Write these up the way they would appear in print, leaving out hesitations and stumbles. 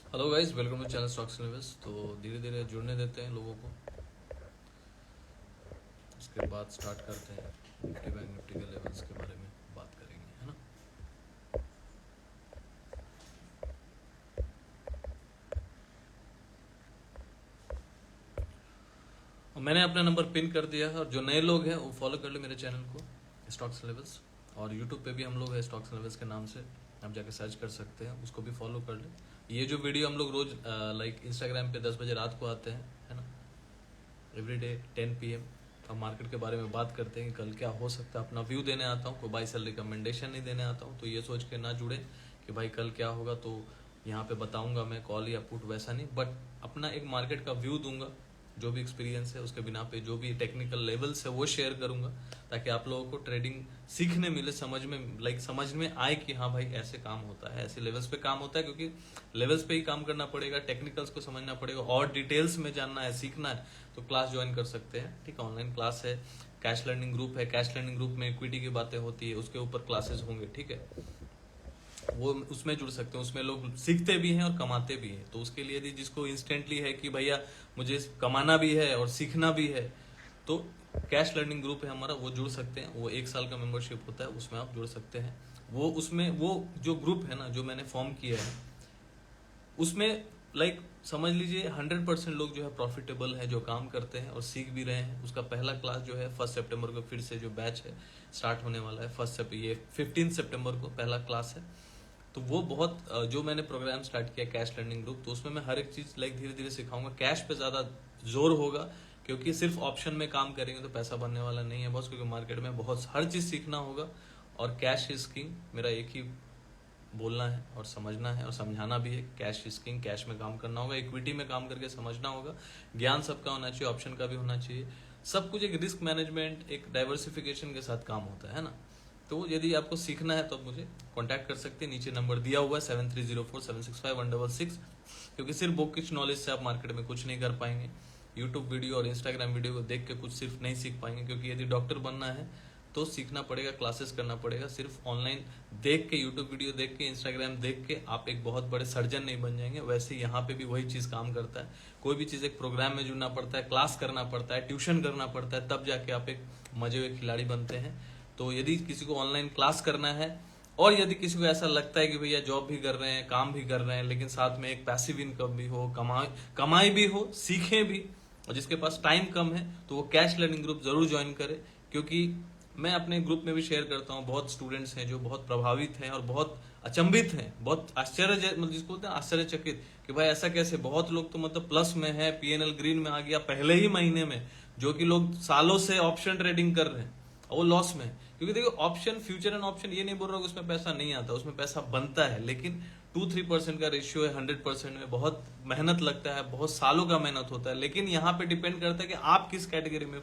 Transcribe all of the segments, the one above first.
Hello guys, welcome to channel stocks levels. तो धीरे धीरे जुड़ने देते हैं लोगों को, उसके बाद स्टार्ट करते हैं। निफ्टी बैंक निफ्टी के लेवल्स के बारे में बात करेंगे, है ना। और मैंने अपना नंबर पिन कर दिया है, और जो नए लोग हैं वो फॉलो कर ले मेरे चैनल को, स्टॉक्स लेवल्स। और यूट्यूब पे भी हम लोग है स्टॉक्स लेवल्स के नाम से, आप जाके सर्च कर सकते हैं, उसको भी फॉलो कर ले। ये जो वीडियो हम लोग रोज लाइक इंस्टाग्राम पे 10 बजे रात को आते हैं, है ना, एवरीडे 10 PM। हम मार्केट के बारे में बात करते हैं कि कल क्या हो सकता है। अपना व्यू देने आता हूँ, कोई बाई सेल रिकमेंडेशन नहीं देने आता हूँ। तो ये सोच के ना जुड़े कि भाई कल क्या होगा तो यहाँ पे बताऊंगा मैं कॉल या पुट, वैसा नहीं। बट अपना एक मार्केट का व्यू दूंगा, जो भी एक्सपीरियंस है उसके बिना पे, जो भी टेक्निकल लेवल्स है वो शेयर करूंगा, ताकि आप लोगों को ट्रेडिंग सीखने मिले, समझ में लाइक समझ में आए कि हाँ भाई ऐसे काम होता है, ऐसे लेवल्स पे काम होता है। क्योंकि लेवल्स पे ही काम करना पड़ेगा, टेक्निकल्स को समझना पड़ेगा, और डिटेल्स में जानना है, सीखना है तो क्लास ज्वाइन कर सकते हैं। ठीक है, ऑनलाइन क्लास है, कैश लर्निंग ग्रुप है। कैश लर्निंग ग्रुप में इक्विटी की बातें होती है, उसके ऊपर क्लासेस होंगे। ठीक है, वो उसमें जुड़ सकते हैं। उसमें लोग सीखते भी हैं और कमाते भी हैं। तो उसके लिए यदि जिसको इंस्टेंटली है कि भैया मुझे कमाना भी है और सीखना भी है, तो कैश लर्निंग ग्रुप है हमारा, वो जुड़ सकते हैं। वो 1 साल का मेंबरशिप होता है, उसमें आप जुड़ सकते हैं। वो उसमें वो जो ग्रुप है ना, जो मैंने फॉर्म किया है, उसमें लाइक समझ लीजिए 100% लोग जो है प्रॉफिटेबल है, जो काम करते हैं और सीख भी रहे हैं। उसका पहला क्लास जो है 1 सितंबर को फिर से जो बैच है स्टार्ट होने वाला है। ये 15 सितंबर को पहला क्लास है। तो वो बहुत जो मैंने प्रोग्राम स्टार्ट किया कैश लर्निंग ग्रुप, तो उसमें मैं हर एक चीज लाइक धीरे धीरे सिखाऊंगा। कैश पे ज्यादा जोर होगा, क्योंकि सिर्फ ऑप्शन में काम करेंगे तो पैसा बनने वाला नहीं है बॉस। क्योंकि मार्केट में बहुत हर चीज सीखना होगा, और कैश इज किंग मेरा एक ही बोलना है और समझना है और समझाना भी है। कैश इज किंग, कैश में काम करना होगा, इक्विटी में काम करके समझना होगा। ज्ञान सबका होना चाहिए, ऑप्शन का भी होना चाहिए। सब कुछ एक रिस्क मैनेजमेंट, एक डाइवर्सिफिकेशन के साथ काम होता है ना। तो यदि आपको सीखना है तो आप मुझे कांटेक्ट कर सकते हैं, नीचे नंबर दिया हुआ है 7304765166। क्योंकि सिर्फ बुकिश नॉलेज से आप मार्केट में कुछ नहीं कर पाएंगे। यूट्यूब वीडियो और इंस्टाग्राम वीडियो को देख के कुछ सिर्फ नहीं सीख पाएंगे। क्योंकि यदि डॉक्टर बनना है तो सीखना पड़ेगा, क्लासेस करना पड़ेगा। सिर्फ ऑनलाइन देख के, यूट्यूब वीडियो देख के, इंस्टाग्राम देख के आप एक बहुत बड़े सर्जन नहीं बन जाएंगे। वैसे यहाँ पे भी वही चीज काम करता है। कोई भी चीज एक प्रोग्राम में जुड़ना पड़ता है, क्लास करना पड़ता है, ट्यूशन करना पड़ता है, तब जाके आप एक मजे हुए खिलाड़ी बनते हैं। तो यदि किसी को ऑनलाइन क्लास करना है, और यदि किसी को ऐसा लगता है कि भैया जॉब भी कर रहे हैं, काम भी कर रहे हैं, लेकिन साथ में एक पैसिव इनकम भी हो, कमाई भी हो, सीखें भी, और जिसके पास टाइम कम है, तो वो कैश लर्निंग ग्रुप जरूर ज्वाइन करे। क्योंकि मैं अपने ग्रुप में भी शेयर करता हूँ, बहुत स्टूडेंट्स हैं जो बहुत प्रभावित हैं और बहुत अचंभित हैं, बहुत आश्चर्य, मतलब जिसको बोलते हैं आश्चर्यचकित, कि भाई ऐसा कैसे। बहुत लोग तो मतलब प्लस में है, PNL ग्रीन में आ गया पहले ही महीने में, जो कि लोग सालों से ऑप्शन ट्रेडिंग कर रहे हैं और वो लॉस में है। क्योंकि देखो, ऑप्शन, फ्यूचर एंड ऑप्शन, ये नहीं बोल रहा हूँ उसमें पैसा नहीं आता, उसमें पैसा बनता है, लेकिन 2-3% का रेशियो है। 100% में बहुत मेहनत लगता है, बहुत सालों का मेहनत होता है। लेकिन यहाँ पे डिपेंड करता है कि आप किस कैटेगरी में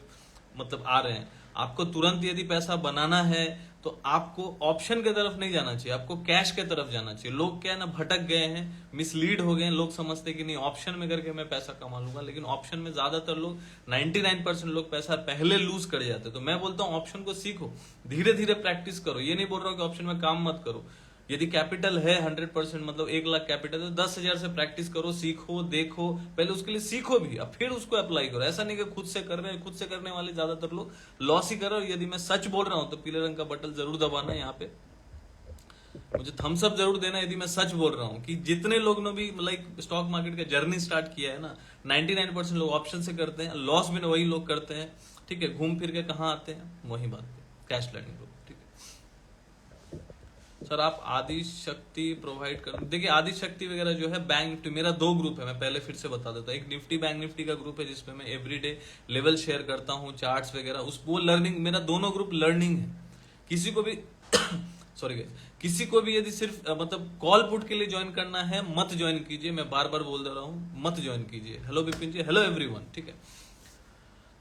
मतलब आ रहे हैं। आपको तुरंत यदि पैसा बनाना है तो आपको ऑप्शन की तरफ नहीं जाना चाहिए, आपको कैश के तरफ जाना चाहिए। लोग क्या है ना, भटक गए हैं, मिसलीड हो गए हैं। लोग समझते कि नहीं ऑप्शन में करके मैं पैसा कमा लूंगा, लेकिन ऑप्शन में ज्यादातर लोग 99% लोग पैसा पहले लूज कर जाते हैं। तो मैं बोलता हूँ ऑप्शन को सीखो, धीरे धीरे प्रैक्टिस करो। ये नहीं बोल रहा हूँ कि ऑप्शन में काम मत करो। यदि कैपिटल है 100%, मतलब 1 लाख कैपिटल है, तो 10,000 से प्रैक्टिस करो, सीखो, देखो, पहले उसके लिए सीखो भी, अब फिर उसको अप्लाई करो। ऐसा नहीं कि खुद से कर रहे हैं। खुद से करने वाले ज्यादातर लोग लॉस ही कर रहे हो। यदि मैं सच बोल रहा हूं तो पीले रंग का बटन जरूर दबाना है, यहाँ पे मुझे थम्स अप जरूर देना यदि मैं सच बोल रहा हूँ। कि जितने लोग ने भी लाइक स्टॉक मार्केट का जर्नी स्टार्ट किया है ना, 99% लोग ऑप्शन से करते हैं, लॉस भी वही लोग करते हैं। ठीक है, घूम फिर के कहाँ आते हैं, वही बात पे, कैश लर्निंग ग्रुप। ठीक है सर, आप आदि शक्ति प्रोवाइड कर, देखिए आदि शक्ति वगैरह जो है बैंक निफ्टी, मेरा 2 ग्रुप है, मैं पहले फिर से बता देता हूँ। एक निफ्टी बैंक निफ्टी का ग्रुप है, जिसमें मैं एवरीडे लेवल शेयर करता हूँ, चार्ट्स वगैरह, उस वो लर्निंग, मेरा दोनों ग्रुप लर्निंग है। किसी को भी सॉरी गाइस, किसी को भी यदि सिर्फ मतलब कॉल पुट के लिए ज्वाइन करना है, मत ज्वाइन कीजिए। मैं बार बार बोल दे रहा हूँ, मत ज्वाइन कीजिए। हेलो विपिन जी, हेलो एवरीवन। ठीक है,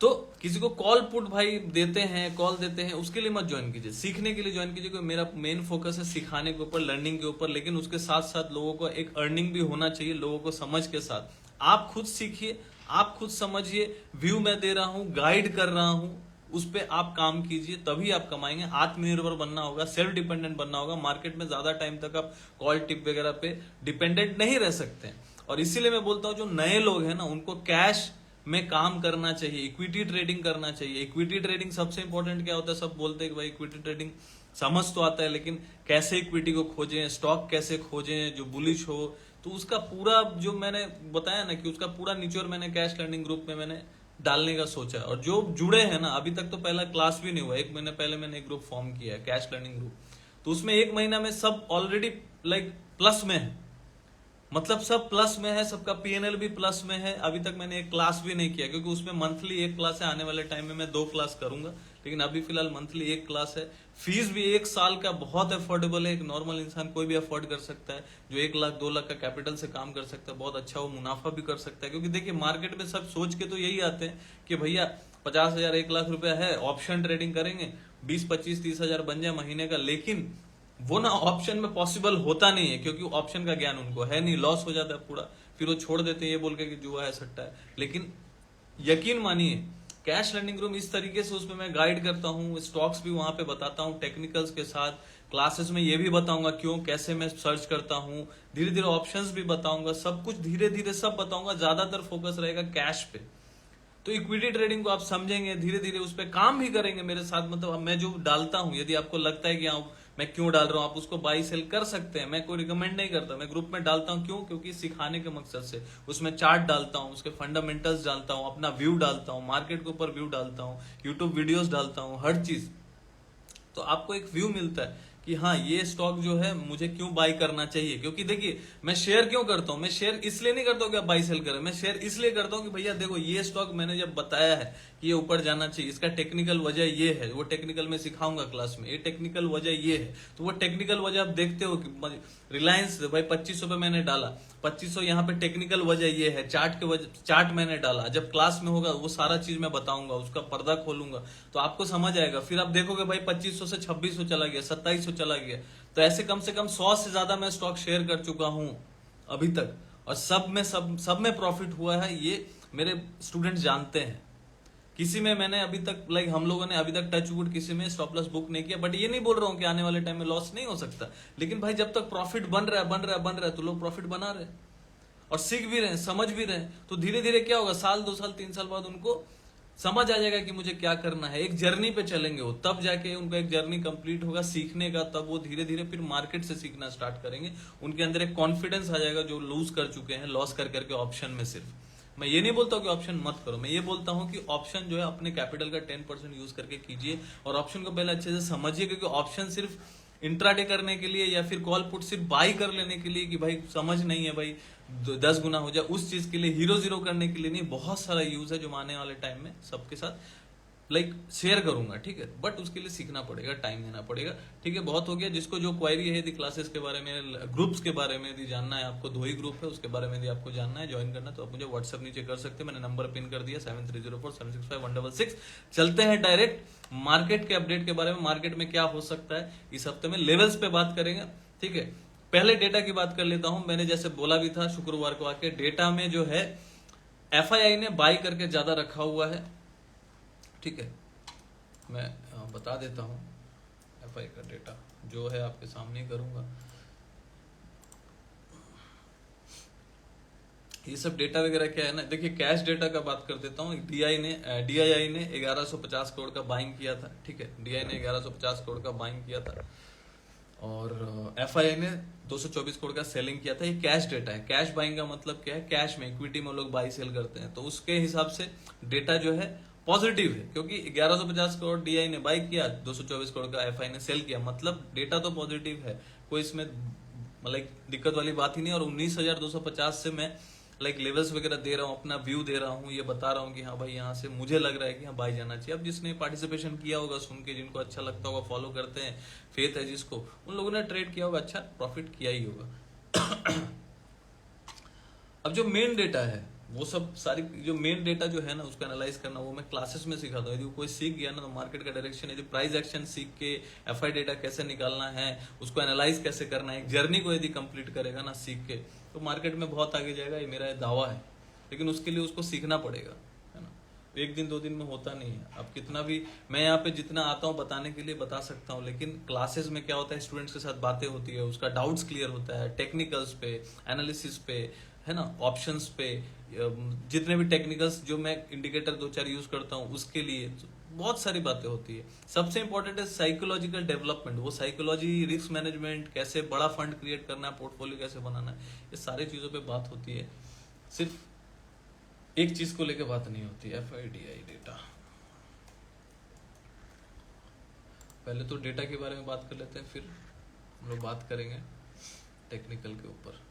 तो किसी को कॉल पुट भाई देते हैं, कॉल देते हैं, उसके लिए मत ज्वाइन कीजिए, सीखने के लिए ज्वाइन कीजिए। क्योंकि मेरा मेन फोकस है सिखाने के ऊपर, लर्निंग के ऊपर। लेकिन उसके साथ साथ लोगों को एक अर्निंग भी होना चाहिए, लोगों को समझ के साथ। आप खुद सीखिए, आप खुद समझिए, व्यू मैं दे रहा हूं, गाइड कर रहा हूं, उस पर आप काम कीजिए, तभी आप कमाएंगे। आत्मनिर्भर बनना होगा, सेल्फ डिपेंडेंट बनना होगा। मार्केट में ज्यादा टाइम तक आप कॉल टिप वगैरह पे डिपेंडेंट नहीं रह सकते हैं। और इसीलिए मैं बोलता हूँ जो नए लोग हैं ना उनको कैश में काम करना चाहिए, इक्विटी ट्रेडिंग करना चाहिए। इक्विटी ट्रेडिंग सबसे इंपॉर्टेंट क्या होता है, सब बोलते हैं कि भाई इक्विटी ट्रेडिंग समझ तो आता है, लेकिन कैसे इक्विटी को खोजें, स्टॉक कैसे खोजें जो बुलिश हो, तो उसका पूरा जो मैंने बताया ना कि उसका पूरा निचोड़ मैंने कैश लर्निंग ग्रुप में मैंने डालने का सोचा है। और जो जुड़े हैं ना, अभी तक तो पहला क्लास भी नहीं हुआ, 1 महीने पहले मैंने एक ग्रुप फॉर्म किया है कैश लर्निंग ग्रुप, तो उसमें 1 महीना में सब ऑलरेडी लाइक प्लस में है, मतलब सब प्लस में है, सबका पीएनएल भी प्लस में है। अभी तक मैंने एक क्लास भी नहीं किया क्योंकि उसमें मंथली एक क्लास है, आने वाले टाइम में मैं 2 क्लास करूंगा, लेकिन अभी फिलहाल मंथली एक क्लास है। फीस भी 1 साल का बहुत अफोर्डेबल है, एक नॉर्मल इंसान कोई भी अफोर्ड कर सकता है, जो 1 लाख 2 लाख का कैपिटल से काम कर सकता है, बहुत अच्छा वो मुनाफा भी कर सकता है। क्योंकि देखिए मार्केट में सब सोच के तो यही आते हैं कि भैया 50,000 1 लाख रुपया है, ऑप्शन ट्रेडिंग करेंगे, 20 25 30 हजार बन जाए महीने का, लेकिन वो ना ऑप्शन में पॉसिबल होता नहीं है क्योंकि ऑप्शन का ज्ञान उनको है नहीं, लॉस हो जाता है पूरा, फिर वो छोड़ देते हैं ये बोल के कि जुआ है सट्टा है। लेकिन यकीन मानिए कैश लर्निंग रूम इस तरीके से उसमें मैं गाइड करता हूँ, स्टॉक्स भी वहां पे बताता हूँ टेक्निकल्स के साथ, क्लासेस में ये भी बताऊंगा क्यों कैसे मैं सर्च करता हूँ, धीरे धीरे ऑप्शंस भी बताऊंगा, सब कुछ धीरे धीरे सब बताऊंगा, ज्यादातर फोकस रहेगा कैश पे। तो इक्विटी ट्रेडिंग को आप समझेंगे, धीरे धीरे उस पर काम भी करेंगे मेरे साथ, मतलब मैं जो डालता हूं, यदि आपको लगता है कि हाँ मैं क्यों डाल रहा हूं, आप उसको बाई सेल कर सकते हैं, मैं कोई रिकमेंड नहीं करता, मैं ग्रुप में डालता हूं क्यों, क्योंकि सिखाने के मकसद से। उसमें चार्ट डालता हूं, उसके फंडामेंटल्स डालता हूं, अपना व्यू डालता हूं, मार्केट के ऊपर व्यू डालता हूं, यूट्यूब वीडियोस डालता हूं, हर चीज, तो आपको एक व्यू मिलता है कि हाँ ये स्टॉक जो है मुझे क्यों बाई करना चाहिए। क्योंकि देखिए मैं शेयर क्यों करता हूं, मैं शेयर इसलिए नहीं करता हूं कि आप बाई सेल करें, मैं शेयर इसलिए करता हूं कि भैया देखो ये स्टॉक मैंने जब बताया है कि ये ऊपर जाना चाहिए, इसका टेक्निकल वजह ये है, वो टेक्निकल में सिखाऊंगा क्लास में, ये टेक्निकल वजह ये है, तो वो टेक्निकल वजह आप देखते हो कि रिलायंस भाई 2500 पे मैंने डाला, 2500 यहाँ पे टेक्निकल वजह ये है, चार्ट के वजह, चार्ट मैंने डाला, जब क्लास में होगा वो सारा चीज मैं बताऊंगा, उसका पर्दा खोलूंगा तो आपको समझ आएगा। फिर आप देखोगे भाई 2500 से 2600 चला गया, 2700 चला गया, तो ऐसे कम से कम 100 से ज्यादा मैं स्टॉक शेयर कर चुका हूं अभी तक, और सब में प्रॉफिट हुआ है, ये मेरे स्टूडेंट्स जानते हैं। किसी में मैंने अभी तक लाइक हम लोगों ने अभी तक टच वुड किसी में स्टॉप लॉस बुक नहीं किया, बट ये नहीं बोल रहा हूं कि आने वाले टाइम में लॉस नहीं हो सकता, लेकिन भाई जब तक प्रॉफिट बन रहा है तो लोग प्रॉफिट बना रहे हैं और सीख भी रहे हैं, समझ भी रहे हैं, तो धीरे धीरे क्या होगा, साल 2 साल 3 साल बाद उनको समझ आ जाएगा कि मुझे क्या करना है, एक जर्नी पे चलेंगे वो, तब जाके उनका एक जर्नी कंप्लीट होगा सीखने का, तब वो धीरे धीरे फिर मार्केट से सीखना स्टार्ट करेंगे, उनके अंदर एक कॉन्फिडेंस आ जाएगा जो लूज कर चुके हैं लॉस कर करके ऑप्शन में। सिर्फ मैं ये नहीं बोलता हूँ कि ऑप्शन मत करो, मैं ये बोलता हूँ कि ऑप्शन जो है अपने कैपिटल का 10% यूज करके कीजिए, और ऑप्शन को पहले अच्छे से समझिए, क्योंकि ऑप्शन सिर्फ इंट्राडे करने के लिए या फिर कॉल पुट सिर्फ बाई कर लेने के लिए कि भाई समझ नहीं है भाई 10 गुना हो जाए, उस चीज के लिए, हीरो जीरो करने के लिए नहीं, बहुत सारा यूज है जो आने वाले टाइम में सबके साथ लाइक शेयर करूंगा, ठीक है, बट उसके लिए सीखना पड़ेगा, टाइम देना पड़ेगा, ठीक है। बहुत हो गया, जिसको जो क्वेरी है यदि क्लासेस के बारे में, ग्रुप्स के बारे में यदि जानना है आपको, 2 ही ग्रुप है, उसके बारे में यदि आपको जानना है, ज्वाइन करना है, तो आप मुझे व्हाट्सएप नीचे कर सकते हैं, मैंने नंबर पिन कर दिया 7304765166। चलते हैं डायरेक्ट मार्केट के अपडेट के बारे में, मार्केट में क्या हो सकता है इस हफ्ते में, लेवल्स पे बात करेंगे, ठीक है। पहले डेटा की बात कर लेता हूं, मैंने जैसे बोला भी था शुक्रवार को आके, डेटा में जो है एफआईआई ने बाई करके ज्यादा रखा हुआ है, ठीक है, मैं बता देता हूं एफआई का डेटा जो है आपके सामने करूंगा। ये सब डेटा वगैरह क्या है ना, देखिए कैश डेटा का बात कर देता हूँ। डीआईआई ने 1150 करोड़ का बाइंग किया था, ठीक है, डीआई ने 1150 करोड़ का बाइंग किया था, और एफआईआई ने 224 करोड़ का सेलिंग किया था। ये कैश डेटा है, कैश बाइंग का मतलब क्या है, कैश में इक्विटी में लोग बाई सेल करते हैं, तो उसके हिसाब से डेटा जो है पॉजिटिव है, क्योंकि 1150 करोड़ डीआई ने बाई किया, 224 करोड़ का एफआई ने सेल किया, मतलब डेटा तो पॉजिटिव है, कोई इसमें लाइक दिक्कत वाली बात ही नहीं। और 19,250 से मैं लाइक लेवल्स वगैरह दे रहा हूँ, अपना व्यू दे रहा हूँ, ये बता रहा हूँ कि हाँ भाई यहाँ से मुझे लग रहा है कि हाँ बाई जाना चाहिए। अब जिसने पार्टिसिपेशन किया होगा, सुन के जिनको अच्छा लगता होगा, फॉलो करते हैं, फेथ है जिसको, उन लोगों ने ट्रेड किया होगा, अच्छा प्रॉफिट किया ही होगा। अब जो मेन डेटा है, वो सब सारी जो मेन डेटा जो है ना, उसको एनालाइज करना, वो मैं क्लासेस में सिखाता हूँ। यदि कोई सीख गया ना, तो मार्केट का डायरेक्शन, यदि प्राइस एक्शन सीख के एफआई डेटा कैसे निकालना है, उसको एनालाइज कैसे करना है, एक जर्नी को यदि कंप्लीट करेगा ना सीख के, तो मार्केट में बहुत आगे जाएगा, ये मेरा दावा है। लेकिन उसके लिए उसको सीखना पड़ेगा, है ना, 1 दिन 2 दिन में होता नहीं है। अब कितना भी मैं यहाँ पे जितना आता हूँ बताने के लिए बता सकता हूँ, लेकिन क्लासेस में क्या होता है, स्टूडेंट्स के साथ बातें होती है, उसका डाउट्स क्लियर होता है, टेक्निकल्स पे, एनालिसिस पे, है ना, ऑप्शंस पे, जितने भी टेक्निकल्स जो मैं इंडिकेटर दो चार यूज करता हूँ उसके लिए बहुत सारी बातें होती है। सबसे इंपॉर्टेंट है साइकोलॉजिकल डेवलपमेंट, वो साइकोलॉजी, रिस्क मैनेजमेंट, कैसे बड़ा फंड क्रिएट करना है, पोर्टफोलियो कैसे बनाना है, ये सारी चीजों पे बात होती है। सिर्फ एक चीज को लेकर बात नहीं होती, FIDI डेटा। पहले तो डेटा के बारे में बात कर लेते हैं, फिर हम लोग बात करेंगे टेक्निकल के ऊपर।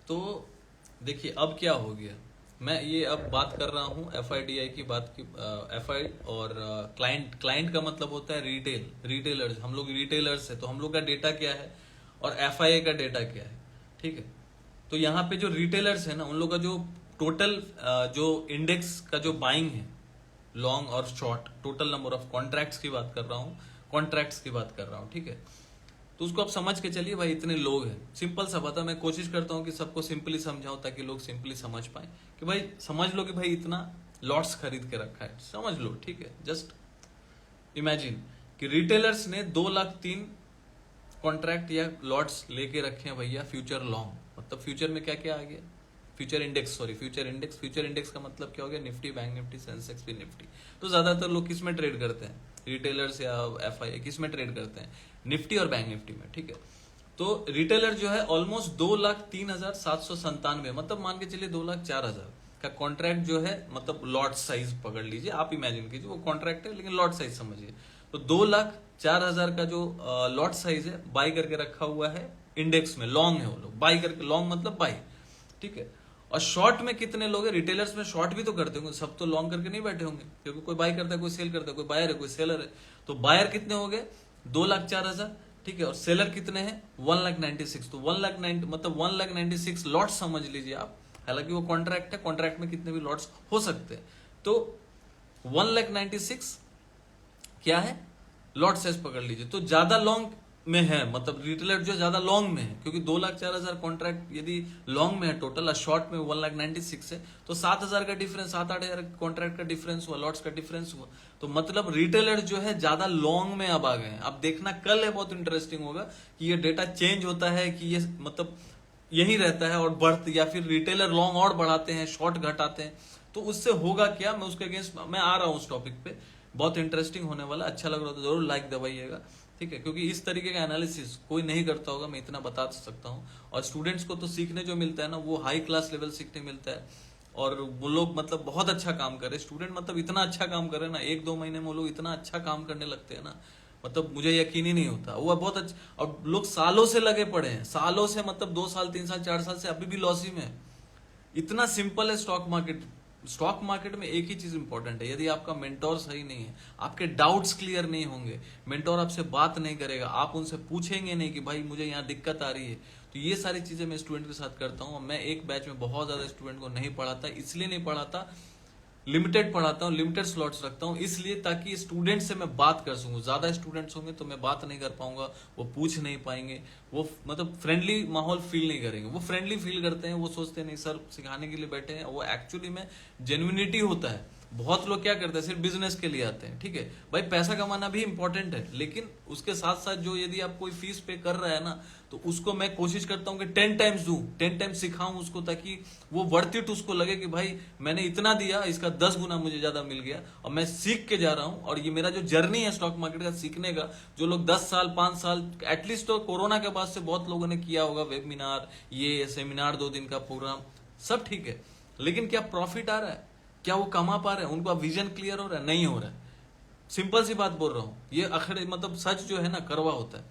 तो देखिए अब क्या हो गया, मैं ये अब बात कर रहा हूँ FIDI की बात की, FI और क्लाइंट का मतलब होता है रिटेलर्स, हम लोग रिटेलर्स है, तो हम लोग का डेटा क्या है और FIA का डेटा क्या है, ठीक है। तो यहाँ पे जो रिटेलर्स है ना, उन लोग का जो टोटल जो इंडेक्स का जो बाइंग है, लॉन्ग और short, total number of contracts की बात कर रहा हूँ, ठीक है। तो उसको आप समझ के चलिए भाई, इतने लोग हैं, सिंपल सा बात है। मैं कोशिश करता हूँ कि सबको सिंपली समझाऊं ताकि लोग सिंपली समझ पाए कि भाई समझ लो कि भाई इतना लॉट्स खरीद के रखा है, समझ लो, ठीक है। जस्ट इमेजिन कि रिटेलर्स ने 2,03,000 कॉन्ट्रैक्ट या लॉट्स लेके रखे हैं भैया, फ्यूचर लॉन्ग, मतलब फ्यूचर में क्या क्या आ गया, फ्यूचर इंडेक्स का मतलब क्या हो गया, निफ्टी, बैंक निफ्टी, सेंसेक्स भी निफ्टी। तो ज्यादातर लोग किस में ट्रेड करते हैं, रिटेलर्स या FI किस में ट्रेड करते हैं, निफ्टी और बैंक निफ्टी में, ठीक है। तो रिटेलर जो है ऑलमोस्ट 2,03,797, मतलब मान के चलिए 2,04,000 का कॉन्ट्रैक्ट जो है, मतलब लॉट साइज पकड़ लीजिए, आप इमेजिन कीजिए वो कॉन्ट्रैक्ट है लेकिन लॉट साइज समझिए। तो 2,04,000 का जो लॉट साइज है बाई करके रखा हुआ है इंडेक्स में, लॉन्ग है वो लोग, बाई करके, लॉन्ग मतलब बाई, ठीक है। और शॉर्ट में कितने लोग हैं, रिटेलर्स में शॉर्ट भी तो करते होंगे, सब तो लॉन्ग करके नहीं बैठे होंगे, क्योंकि कोई बाई करता है, कोई सेल करता है, कोई बायर है, कोई सेलर है। तो बायर कितने हो गए, 2,04,000, ठीक है। और सेलर कितने हैं, 1,96,000। तो 1,90,000 मतलब 1,96,000 लॉट्स समझ लीजिए आप, हालांकि वो कॉन्ट्रैक्ट है, कॉन्ट्रैक्ट में कितने भी लॉट्स हो सकते हैं। तो 1,96,000 क्या है, लॉट साइज पकड़ लीजिए। तो ज्यादा लॉन्ग में है, मतलब रिटेलर जो ज्यादा लॉन्ग में है, क्योंकि 2,04,000 कॉन्ट्रैक्ट यदि लॉन्ग में है टोटल, और शॉर्ट में 1,96,000 है, तो 7,000 का डिफरेंस, 7-8,000 कॉन्ट्रैक्ट का डिफरेंस हुआ, लॉट्स का डिफरेंस हुआ। तो मतलब रिटेलर जो है ज्यादा लॉन्ग में अब आ गए हैं। अब देखना कल है, बहुत इंटरेस्टिंग होगा कि ये डेटा चेंज होता है कि ये मतलब यही रहता है और बढ़, या फिर रिटेलर लॉन्ग और बढ़ाते हैं, शॉर्ट घटाते हैं। तो उससे होगा क्या, मैं उसके अगेंस्ट मैं आ रहा हूं उस टॉपिक पे, बहुत इंटरेस्टिंग होने वाला। अच्छा लग रहा तो जरूर लाइक दबाइएगा, ठीक है, क्योंकि इस तरीके का एनालिसिस कोई नहीं करता होगा, मैं इतना बता सकता हूँ। और स्टूडेंट्स को तो सीखने जो मिलता है ना, वो हाई क्लास लेवल सीखने मिलता है, और वो लोग मतलब बहुत अच्छा काम करे, स्टूडेंट मतलब इतना अच्छा काम करे ना, 1-2 महीने में वो लोग इतना अच्छा काम करने लगते हैं ना, मतलब मुझे यकीन ही नहीं होता, वो बहुत अच्छा। और लोग सालों से लगे पड़े हैं, सालों से, मतलब 2 साल 3 साल 4 साल से अभी भी लॉसी में है। इतना सिंपल है स्टॉक मार्केट। स्टॉक मार्केट में एक ही चीज इंपॉर्टेंट है, यदि आपका मेंटोर सही नहीं है, आपके डाउट्स क्लियर नहीं होंगे, मेंटोर आपसे बात नहीं करेगा, आप उनसे पूछेंगे नहीं कि भाई मुझे यहाँ दिक्कत आ रही है, तो ये सारी चीजें मैं स्टूडेंट के साथ करता हूँ। मैं एक बैच में बहुत ज्यादा स्टूडेंट को नहीं पढ़ाता, इसलिए नहीं पढ़ाता, लिमिटेड पढ़ाता हूँ, लिमिटेड स्लॉट्स रखता हूँ, इसलिए ताकि स्टूडेंट से मैं बात कर सकूँ। ज्यादा स्टूडेंट्स होंगे तो मैं बात नहीं कर पाऊंगा, वो पूछ नहीं पाएंगे, वो मतलब फ्रेंडली माहौल फील नहीं करेंगे। वो फ्रेंडली फील करते हैं, वो सोचते नहीं सर सिखाने के लिए बैठे हैं, वो एक्चुअली में जेन्युइनिटी होता है। बहुत लोग क्या करते हैं, सिर्फ बिजनेस के लिए आते हैं, ठीक है भाई, पैसा कमाना भी इंपॉर्टेंट है, लेकिन उसके साथ साथ जो यदि आप कोई फीस पे कर रहा है ना, तो उसको मैं कोशिश करता हूं कि 10 टाइम्स दूं, 10 टाइम्स सिखाऊं उसको, ताकि वो वर्थ इट उसको लगे कि भाई मैंने इतना दिया, इसका 10 गुना मुझे ज्यादा मिल गया, और मैं सीख के जा रहा हूं। और ये मेरा जो जर्नी है स्टॉक मार्केट का सीखने का, जो लोग 10 साल 5 साल एटलीस्ट, तो कोरोना के बाद से बहुत लोगों ने किया होगा, वेबिनार, ये सेमिनार, 2 दिन का प्रोग्राम, सब ठीक है, लेकिन क्या प्रॉफिट आ रहा है, क्या वो कमा पा रहे हैं, उनका विजन क्लियर हो रहा है, नहीं हो रहा है। सिंपल सी बात बोल रहा हूं, ये अखड़े मतलब सच जो है ना कड़वा होता है।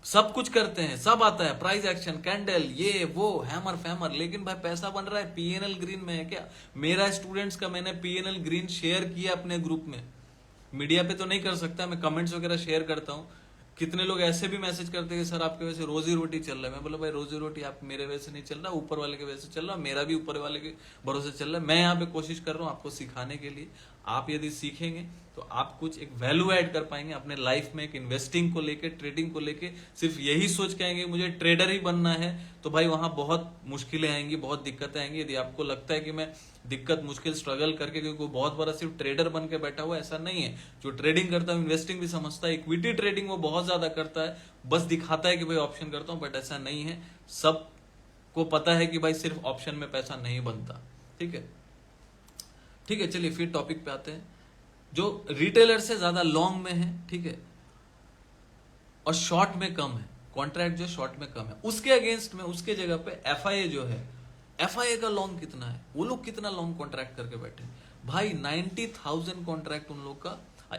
सब कुछ करते हैं, सब आता है, प्राइस एक्शन, कैंडल, ये वो, हैमर फैमर, लेकिन भाई पैसा बन रहा है, PNL ग्रीन में है क्या। मेरा स्टूडेंट्स का मैंने PNL ग्रीन शेयर किया अपने ग्रुप में, मीडिया पे तो नहीं कर सकता, मैं कमेंट्स वगैरह शेयर करता हूँ। कितने लोग ऐसे भी मैसेज करते हैं कि सर आपके वजह से रोजी रोटी चल रहा है। मैं बोला भाई रोजी रोटी आप मेरे वजह से नहीं चल रहा, ऊपर वाले के वजह से चल रहा, मेरा भी ऊपर वाले के भरोसे चल रहा है। मैं यहाँ पे कोशिश कर रहा हूँ आपको सिखाने के लिए, आप यदि सीखेंगे तो आप कुछ एक वैल्यू ऐड कर पाएंगे अपने लाइफ में, एक इन्वेस्टिंग को लेके, ट्रेडिंग को लेके। सिर्फ यही सोच के आएंगे मुझे ट्रेडर ही बनना है, तो भाई वहां बहुत मुश्किलें आएंगी, बहुत दिक्कतें आएंगी। यदि आपको लगता है कि मैं दिक्कत, मुश्किल, स्ट्रगल करके, क्योंकि कोई बहुत बड़ा सिर्फ ट्रेडर बन के बैठा हुआ, ऐसा नहीं है। जो ट्रेडिंग करता है, इन्वेस्टिंग भी समझता है, इक्विटी ट्रेडिंग वो बहुत ज्यादा करता है, बस दिखाता है कि भाई ऑप्शन करता हूं, बट ऐसा नहीं है। सब को पता है कि भाई सिर्फ ऑप्शन में पैसा नहीं बनता। ठीक है, ठीक है, चलिए फिर टॉपिक पे आते हैं। जो रिटेलर से ज्यादा लॉन्ग में है, ठीक है, और शॉर्ट में कम है, कॉन्ट्रैक्ट जो शॉर्ट में कम है, उसके अगेंस्ट में, उसके जगह पे एफआईए जो है, एफआईए का लॉन्ग कितना है, वो लोग कितना लॉन्ग कॉन्ट्रैक्ट करके बैठे भाई, 90,000 कॉन्ट्रैक्ट उन लोग का।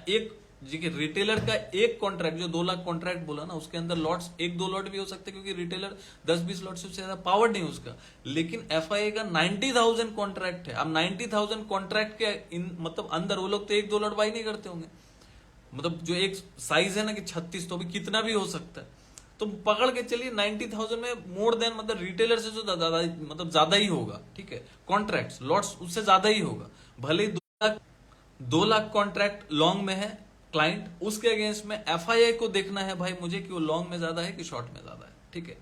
एक जी रिटेलर का एक कॉन्ट्रैक्ट, जो 2 लाख कॉन्ट्रैक्ट बोला ना, उसके अंदर लॉट्स 1-2 लॉट भी हो सकते, क्योंकि रिटेलर 10-20 लॉट से ज्यादा पावर नहीं उसका। लेकिन एफआईए का 90,000 कॉन्ट्रैक्ट है। अब 90,000 कॉन्ट्रैक्ट के मतलब अंदर वो लोग तो 1-2 लॉट बाई नहीं करते होंगे। मतलब जो एक साइज है ना कि 36, तो भी कितना भी हो सकता है, तो पकड़ के चलिए 90,000 में मोर देन, मतलब रिटेलर से जो ज्यादा, मतलब ज्यादा ही होगा। ठीक है, कॉन्ट्रैक्ट लॉट्स उससे ज्यादा ही होगा। भले ही 2 लाख कॉन्ट्रैक्ट लॉन्ग में है क्लाइंट, उसके अगेंस्ट में एफआईए को देखना है भाई मुझे कि वो लॉन्ग में ज्यादा है कि शॉर्ट में ज्यादा है। ठीक है,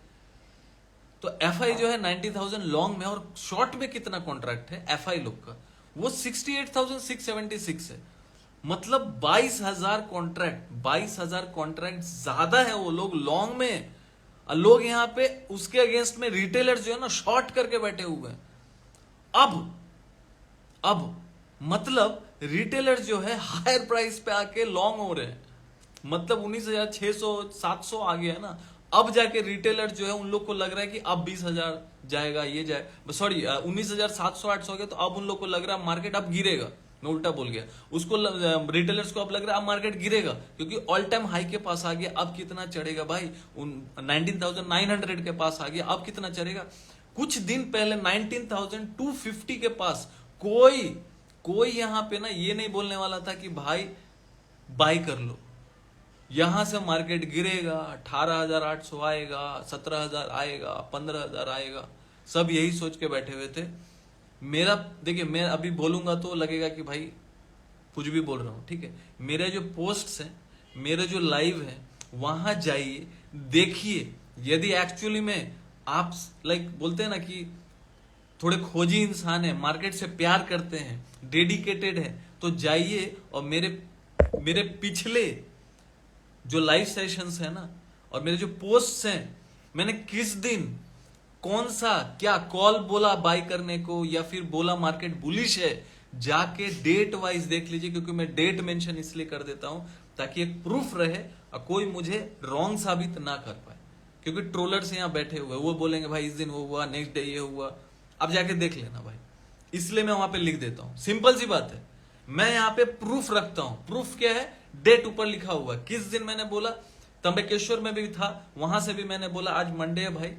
तो एफआई जो है 90,000 लॉन्ग में, और शॉर्ट में कितना कॉन्ट्रैक्ट है एफआई लोग का, वो 68,676 है। मतलब 22,000 कॉन्ट्रैक्ट, 22,000 कॉन्ट्रैक्ट ज्यादा है वो लोग लॉन्ग में, और लोग यहां पे उसके अगेंस्ट में रिटेलर जो है ना शॉर्ट करके बैठे हुए हैं। अब मतलब रिटेलर जो है हायर प्राइस पे आके लॉन्ग हो रहे हैं, मतलब 19,600 700 आ गया है ना। अब जाके रिटेलर जो है उन लोग को लग रहा है कि अब 20,000 जाएगा, ये जाए, सॉरी 19,700 800 गया, तो अब उन लोग को लग रहा है मार्केट अब गिरेगा। मैं उल्टा बोल गया, उसको रिटेलर्स को अब लग रहा है अब मार्केट गिरेगा, क्योंकि ऑल टाइम हाई के पास आ गया। अब कितना चढ़ेगा भाई, 19,900 के पास आ गया, अब कितना चढ़ेगा। कुछ दिन पहले 19,250 के पास कोई यहां पे ना ये नहीं बोलने वाला था कि भाई बाय कर लो, यहां से मार्केट गिरेगा, 18,800 आएगा, 17,000 आएगा, 15,000 आएगा। सब यही सोच के बैठे हुए थे। मेरा देखिए, मैं अभी बोलूंगा तो लगेगा कि भाई कुछ भी बोल रहा हूं। ठीक है, मेरे जो पोस्ट्स हैं, मेरे जो लाइव है, वहां जाइए, देखिए। यदि एक्चुअली में आप लाइक बोलते हैं ना कि थोड़े खोजी इंसान है, मार्केट से प्यार करते हैं, डेडिकेटेड है, तो जाइए और मेरे पिछले जो लाइव सेशंस है ना, और मेरे जो पोस्ट्स हैं, मैंने किस दिन कौन सा क्या कॉल बोला बाय करने को, या फिर बोला मार्केट बुलिश है, जाके डेट वाइज देख लीजिए। क्योंकि मैं डेट मेंशन इसलिए कर देता हूं ताकि एक प्रूफ रहे और कोई मुझे रॉन्ग साबित ना कर पाए। क्योंकि ट्रोलर्स यहां बैठे हुए, वो बोलेंगे भाई इस दिन वो हुआ, नेक्स्ट डे ये हुआ, अब जाके देख लेना भाई। इसलिए मैं वहां पे लिख देता हूं, सिंपल सी बात है। मैं यहां पे प्रूफ रखता हूं। प्रूफ क्या है, डेट ऊपर लिखा हुआ, किस दिन मैंने बोला। तंबकेश्वर में भी था, वहां से भी मैंने बोला आज मंडे है भाई,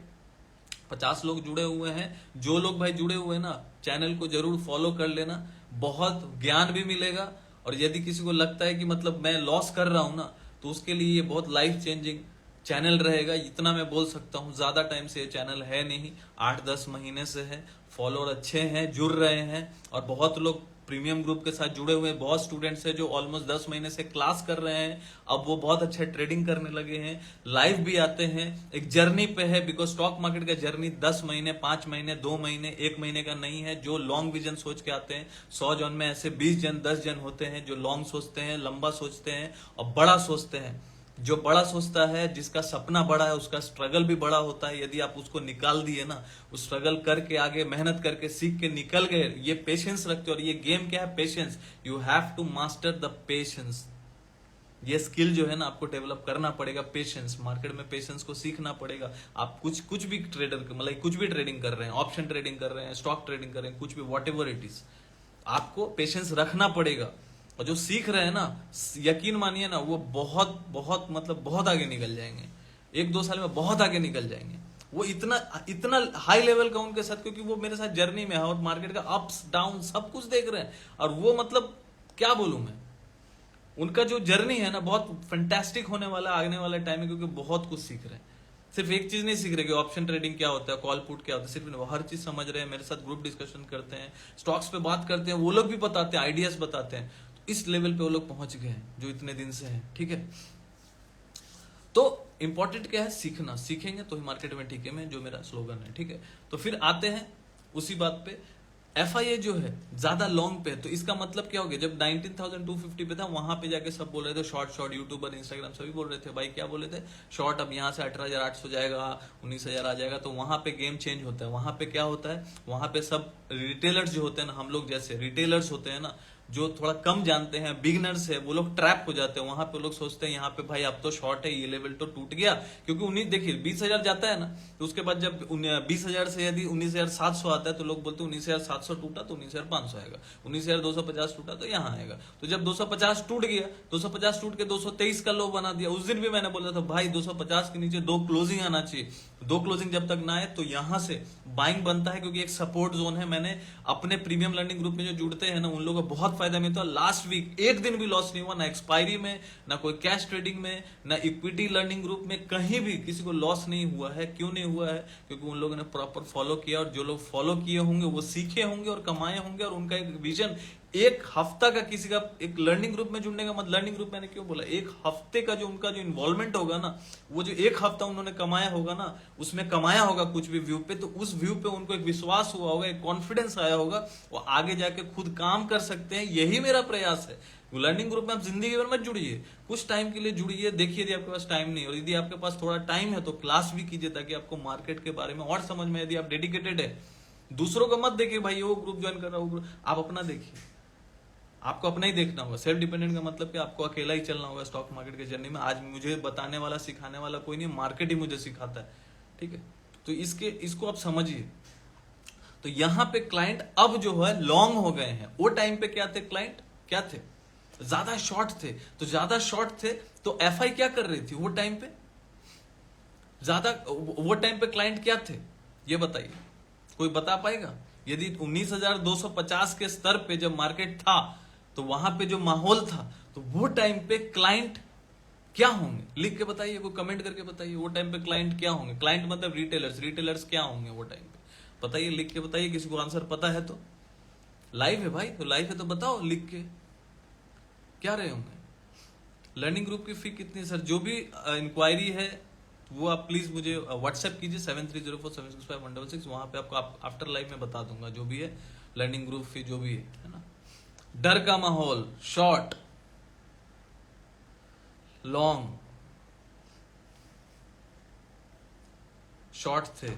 50 लोग जुड़े हुए हैं। जो लोग भाई जुड़े हुए हैं ना, चैनल को जरूर फॉलो कर लेना, बहुत ज्ञान भी मिलेगा। और यदि किसी को लगता है कि मतलब मैं लॉस कर रहा हूं ना, तो उसके लिए ये बहुत लाइफ चेंजिंग चैनल रहेगा। इतना मैं बोल सकता हूं, ज्यादा टाइम से ये चैनल है नहीं, 8-10 महीने से है। फॉलोअर अच्छे हैं, जुड़ रहे हैं, और बहुत लोग प्रीमियम ग्रुप के साथ जुड़े हुए हैं। बहुत स्टूडेंट्स हैं जो ऑलमोस्ट 10 महीने से क्लास कर रहे हैं, अब वो बहुत अच्छा ट्रेडिंग करने लगे हैं, लाइव भी आते हैं, एक जर्नी पे है। बिकॉज स्टॉक मार्केट का जर्नी 10 महीने, 5 महीने, 2 महीने, 1 महीने का नहीं है। जो लॉन्ग विजन सोच के आते हैं, 100 जन में ऐसे 20 जन, 10 जन होते हैं जो लॉन्ग सोचते हैं, लंबा सोचते हैं और बड़ा सोचते हैं। जो बड़ा सोचता है, जिसका सपना बड़ा है, उसका स्ट्रगल भी बड़ा होता है। यदि आप उसको निकाल दिए ना, उस स्ट्रगल करके आगे मेहनत करके सीख के निकल गए, ये पेशेंस रखते हो। और ये गेम क्या है, patience. You have to master the patience. ये स्किल जो है ना, आपको डेवलप करना पड़ेगा। पेशेंस, मार्केट में पेशेंस को सीखना पड़ेगा। आप कुछ भी ट्रेडर, मतलब कुछ भी ट्रेडिंग कर रहे हैं, ऑप्शन ट्रेडिंग कर रहे हैं, स्टॉक ट्रेडिंग कर रहे हैं, कुछ भी, वॉट एवर इट इज, आपको पेशेंस रखना पड़ेगा। और जो सीख रहे हैं ना, यकीन मानिए ना, वो बहुत बहुत मतलब बहुत आगे निकल जाएंगे। 1-2 साल में बहुत आगे निकल जाएंगे। वो इतना हाई लेवल का उनके साथ, क्योंकि वो मेरे साथ जर्नी में है और मार्केट का अप्स डाउन सब कुछ देख रहे हैं। और वो मतलब क्या बोलूं मैं, उनका जो जर्नी है ना, बहुत फैंटास्टिक होने वाला आने वाले टाइम में, क्योंकि बहुत कुछ सीख रहे हैं। सिर्फ एक चीज नहीं सीख रहे कि ऑप्शन ट्रेडिंग क्या होता है, कॉल पुट क्या होता है, सिर्फ वो हर चीज समझ रहे हैं, मेरे साथ ग्रुप डिस्कशन करते हैं, स्टॉक्स पे बात करते हैं, वो लोग भी बताते हैं, आइडियाज बताते हैं। तो इस लेवल पे वो लोग पहुंच गए हैं जो इतने दिन से हैं, ठीक है। तो इंपॉर्टेंट क्या है, सीखना, सीखेंगे तो ही मार्केट में टिके में, जो मेरा स्लोगन है, ठीक है। तो फिर आते हैं उसी बात पे, FIA जो है ज्यादा लॉन्ग पे है, तो इसका मतलब क्या हो गया, जब 19,250 पे था वहां पे जाके सब बोल रहे थे शॉर्ट, यूट्यूबर, इंस्टाग्राम सभी बोल रहे थे भाई, क्या बोले थे, शॉर्ट अब यहाँ से 18,800 जाएगा, 19,000 आ जाएगा। तो वहां पे गेम चेंज होता है, वहां पे क्या होता है, वहां पे सब रिटेलर्स जो होते हैं ना, हम लोग जैसे रिटेलर्स होते हैं ना, जो थोड़ा कम जानते हैं, बिगनर्स है, वो लोग ट्रैप हो जाते हैं। वहां पे लोग सोचते हैं यहाँ पे भाई अब तो शॉर्ट है, ये लेवल तो टूट गया, क्योंकि उन्हीं देखिए 20,000 जाता है ना, तो उसके बाद जब 20,000 से यदि 19,700 आता है तो लोग बोलते हैं 19,700 टूटा तो 19,500 आएगा, 19,250 टूटा तो यहाँ आएगा। तो जब 250 टूट गया, 250 टूट के 223 का लो बना दिया। उस दिन भी मैंने बोला था भाई 250 के नीचे 2 क्लोजिंग आना चाहिए, 2 क्लोजिंग जब तक ना आए तो यहां से बाइंग बनता है, क्योंकि एक सपोर्ट जोन है। मैंने अपने प्रीमियम लर्निंग ग्रुप में जो जुड़ते हैं ना, उन लोगों को बहुत फायदा मिलता है। लास्ट वीक एक दिन भी लॉस नहीं हुआ, ना एक्सपायरी में, ना कोई कैश ट्रेडिंग में, ना इक्विटी लर्निंग ग्रुप में, कहीं भी किसी को लॉस नहीं हुआ है। क्यों नहीं हुआ है, क्योंकि उन लोगों ने प्रॉपर फॉलो किया, और जो लोग फॉलो किए होंगे वो सीखे होंगे और कमाए होंगे, और उनका एक विजन, एक हफ्ता का किसी का एक लर्निंग ग्रुप में जुड़ने का मतलब, लर्निंग ग्रुप मैंने क्यों बोला, एक हफ्ते का जो उनका जो इन्वॉल्वमेंट होगा ना, वो जो एक हफ्ता उन्होंने कमाया होगा ना, उसमें कमाया होगा कुछ भी व्यू पे, तो उस व्यू पे उनको एक विश्वास हुआ होगा, एक कॉन्फिडेंस आया होगा, वो आगे जाके खुद काम कर सकते हैं। यही मेरा प्रयास है। लर्निंग ग्रुप में आप जिंदगी भर मत जुड़िए, कुछ टाइम के लिए जुड़िए, देखिए यदि आपके पास टाइम नहीं, और यदि आपके पास थोड़ा टाइम है तो क्लास भी कीजिए, ताकि आपको मार्केट के बारे में और समझ में, यदि आप डेडिकेटेड है। दूसरों को मत देखिए भाई वो ग्रुप ज्वाइन कर रहा हो, आप अपना देखिए, आपको अपना ही देखना होगा। सेल्फ डिपेंडेंट का मतलब कि आपको अकेला ही चलना होगा स्टॉक मार्केट के जर्नी में। आज मुझे बताने वाला, सिखाने वाला कोई नहीं, मार्केट ही मुझे सिखाता है, ठीक है। तो इसको आप समझिए। तो यहां पे क्लाइंट अब जो है लॉन्ग हो गए हैं। वो टाइम पे क्या थे, क्लाइंट क्या थे, ज्यादा शॉर्ट थे। तो ज्यादा शॉर्ट थे तो FI क्या कर रही थी वो टाइम पे, ज्यादा वो टाइम पे क्लाइंट क्या थे, ये बताइए, कोई बता पाएगा। यदि 19,250 के स्तर पे जब मार्केट था, तो वहां पे जो माहौल था, तो वो टाइम पे क्लाइंट क्या होंगे, लिख के बताइए, कोई कमेंट करके बताइए, वो टाइम पे क्लाइंट क्या होंगे। क्लाइंट मतलब रिटेलर्स क्या होंगे वो टाइम पे, बताइए, लिख के बताइए। किसी को आंसर पता है तो, लाइव है भाई, तो लाइव है तो बताओ लिख के, क्या रहे होंगे। लर्निंग ग्रुप की फी कितनी है सर, जो भी इंक्वायरी है वो आप प्लीज मुझे व्हाट्सएप कीजिए 7304765166, वहां पे आपको आफ्टर लाइव में बता दूंगा जो भी है लर्निंग ग्रुप फी, जो भी है ना। डर का माहौल, शॉर्ट, लॉन्ग, शॉर्ट थे,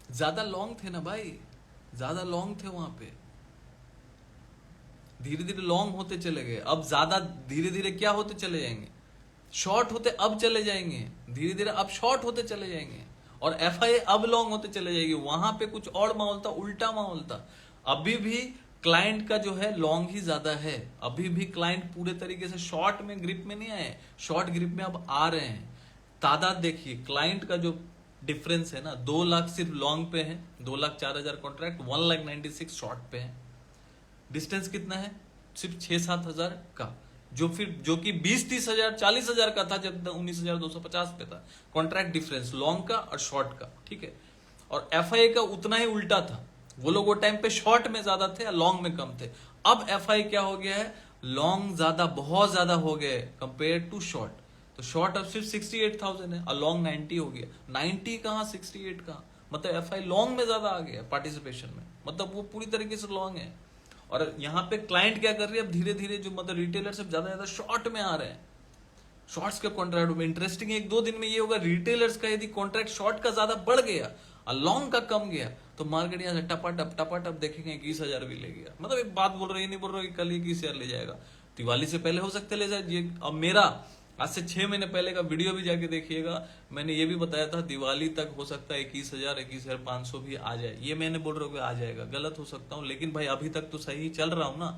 ज्यादा लॉन्ग थे ना भाई, ज्यादा लॉन्ग थे वहां पे, धीरे धीरे लॉन्ग होते चले गए। अब ज्यादा धीरे धीरे क्या होते चले जाएंगे, शॉर्ट होते अब चले जाएंगे, धीरे धीरे अब शॉर्ट होते चले जाएंगे, और FIA अब लॉन्ग होते चले जाएगी। वहां पे कुछ और माहौल था, उल्टा माहौल था। अभी भी क्लाइंट का जो है लॉन्ग ही ज्यादा है, अभी भी क्लाइंट पूरे तरीके से शॉर्ट में ग्रिप में नहीं आए, शॉर्ट ग्रिप में अब आ रहे हैं। तादाद देखिए, क्लाइंट का जो डिफरेंस है ना, 2 लाख सिर्फ लॉन्ग पे है, 2,04,000 कॉन्ट्रैक्ट, 1,96,000 शॉर्ट पे है। डिस्टेंस कितना है, सिर्फ 6-7 हजार का, जो कि 20-30 हजार 40 हजार का था जब 19,250 पे था। कॉन्ट्रैक्ट डिफरेंस लॉन्ग का और शॉर्ट का, ठीक है। और FIA का उतना ही उल्टा था, वो लोग वो टाइम पे शॉर्ट में ज्यादा थे, लॉन्ग में कम थे। अब FIA क्या हो गया है, लॉन्ग ज्यादा, बहुत ज्यादा हो गए कंपेयर टू शॉर्ट। तो शॉर्ट अब सिर्फ 68,000 है और लॉन्ग 90 हो गया। 90 कहां, 68 कहां, मतलब FI लॉन्ग में ज्यादा आ गया पार्टिसिपेशन में, मतलब वो पूरी तरीके से लॉन्ग है। और यहाँ पे क्लाइंट क्या कर रही है, अब धीरे धीरे जो मतलब रिटेलर से ज्यादा शॉर्ट में आ रहे हैं, शॉर्ट्स के कॉन्ट्रैक्ट में। इंटरेस्टिंग 1-2 दिन में ये होगा, रिटेलर्स का यदि कॉन्ट्रैक्ट शॉर्ट का ज्यादा बढ़ गया और लॉन्ग का कम गया, तो मार्केट यहाँ से टपाटप देखेंगे 21,000 भी ले गया। मतलब एक बात बोल रहे हैं, नहीं बोल रहे कि कल 21,000 ले जाएगा, दिवाली से पहले हो सकते ले जाए ये। अब मेरा आज से 6 महीने पहले का वीडियो भी जाके देखिएगा, मैंने ये भी बताया था दिवाली तक हो सकता है 21,000 21,500 भी आ जाए। ये मैंने बोल रहा हूँ कि आ जाएगा, गलत हो सकता हूँ, लेकिन भाई अभी तक तो सही चल रहा हूं ना।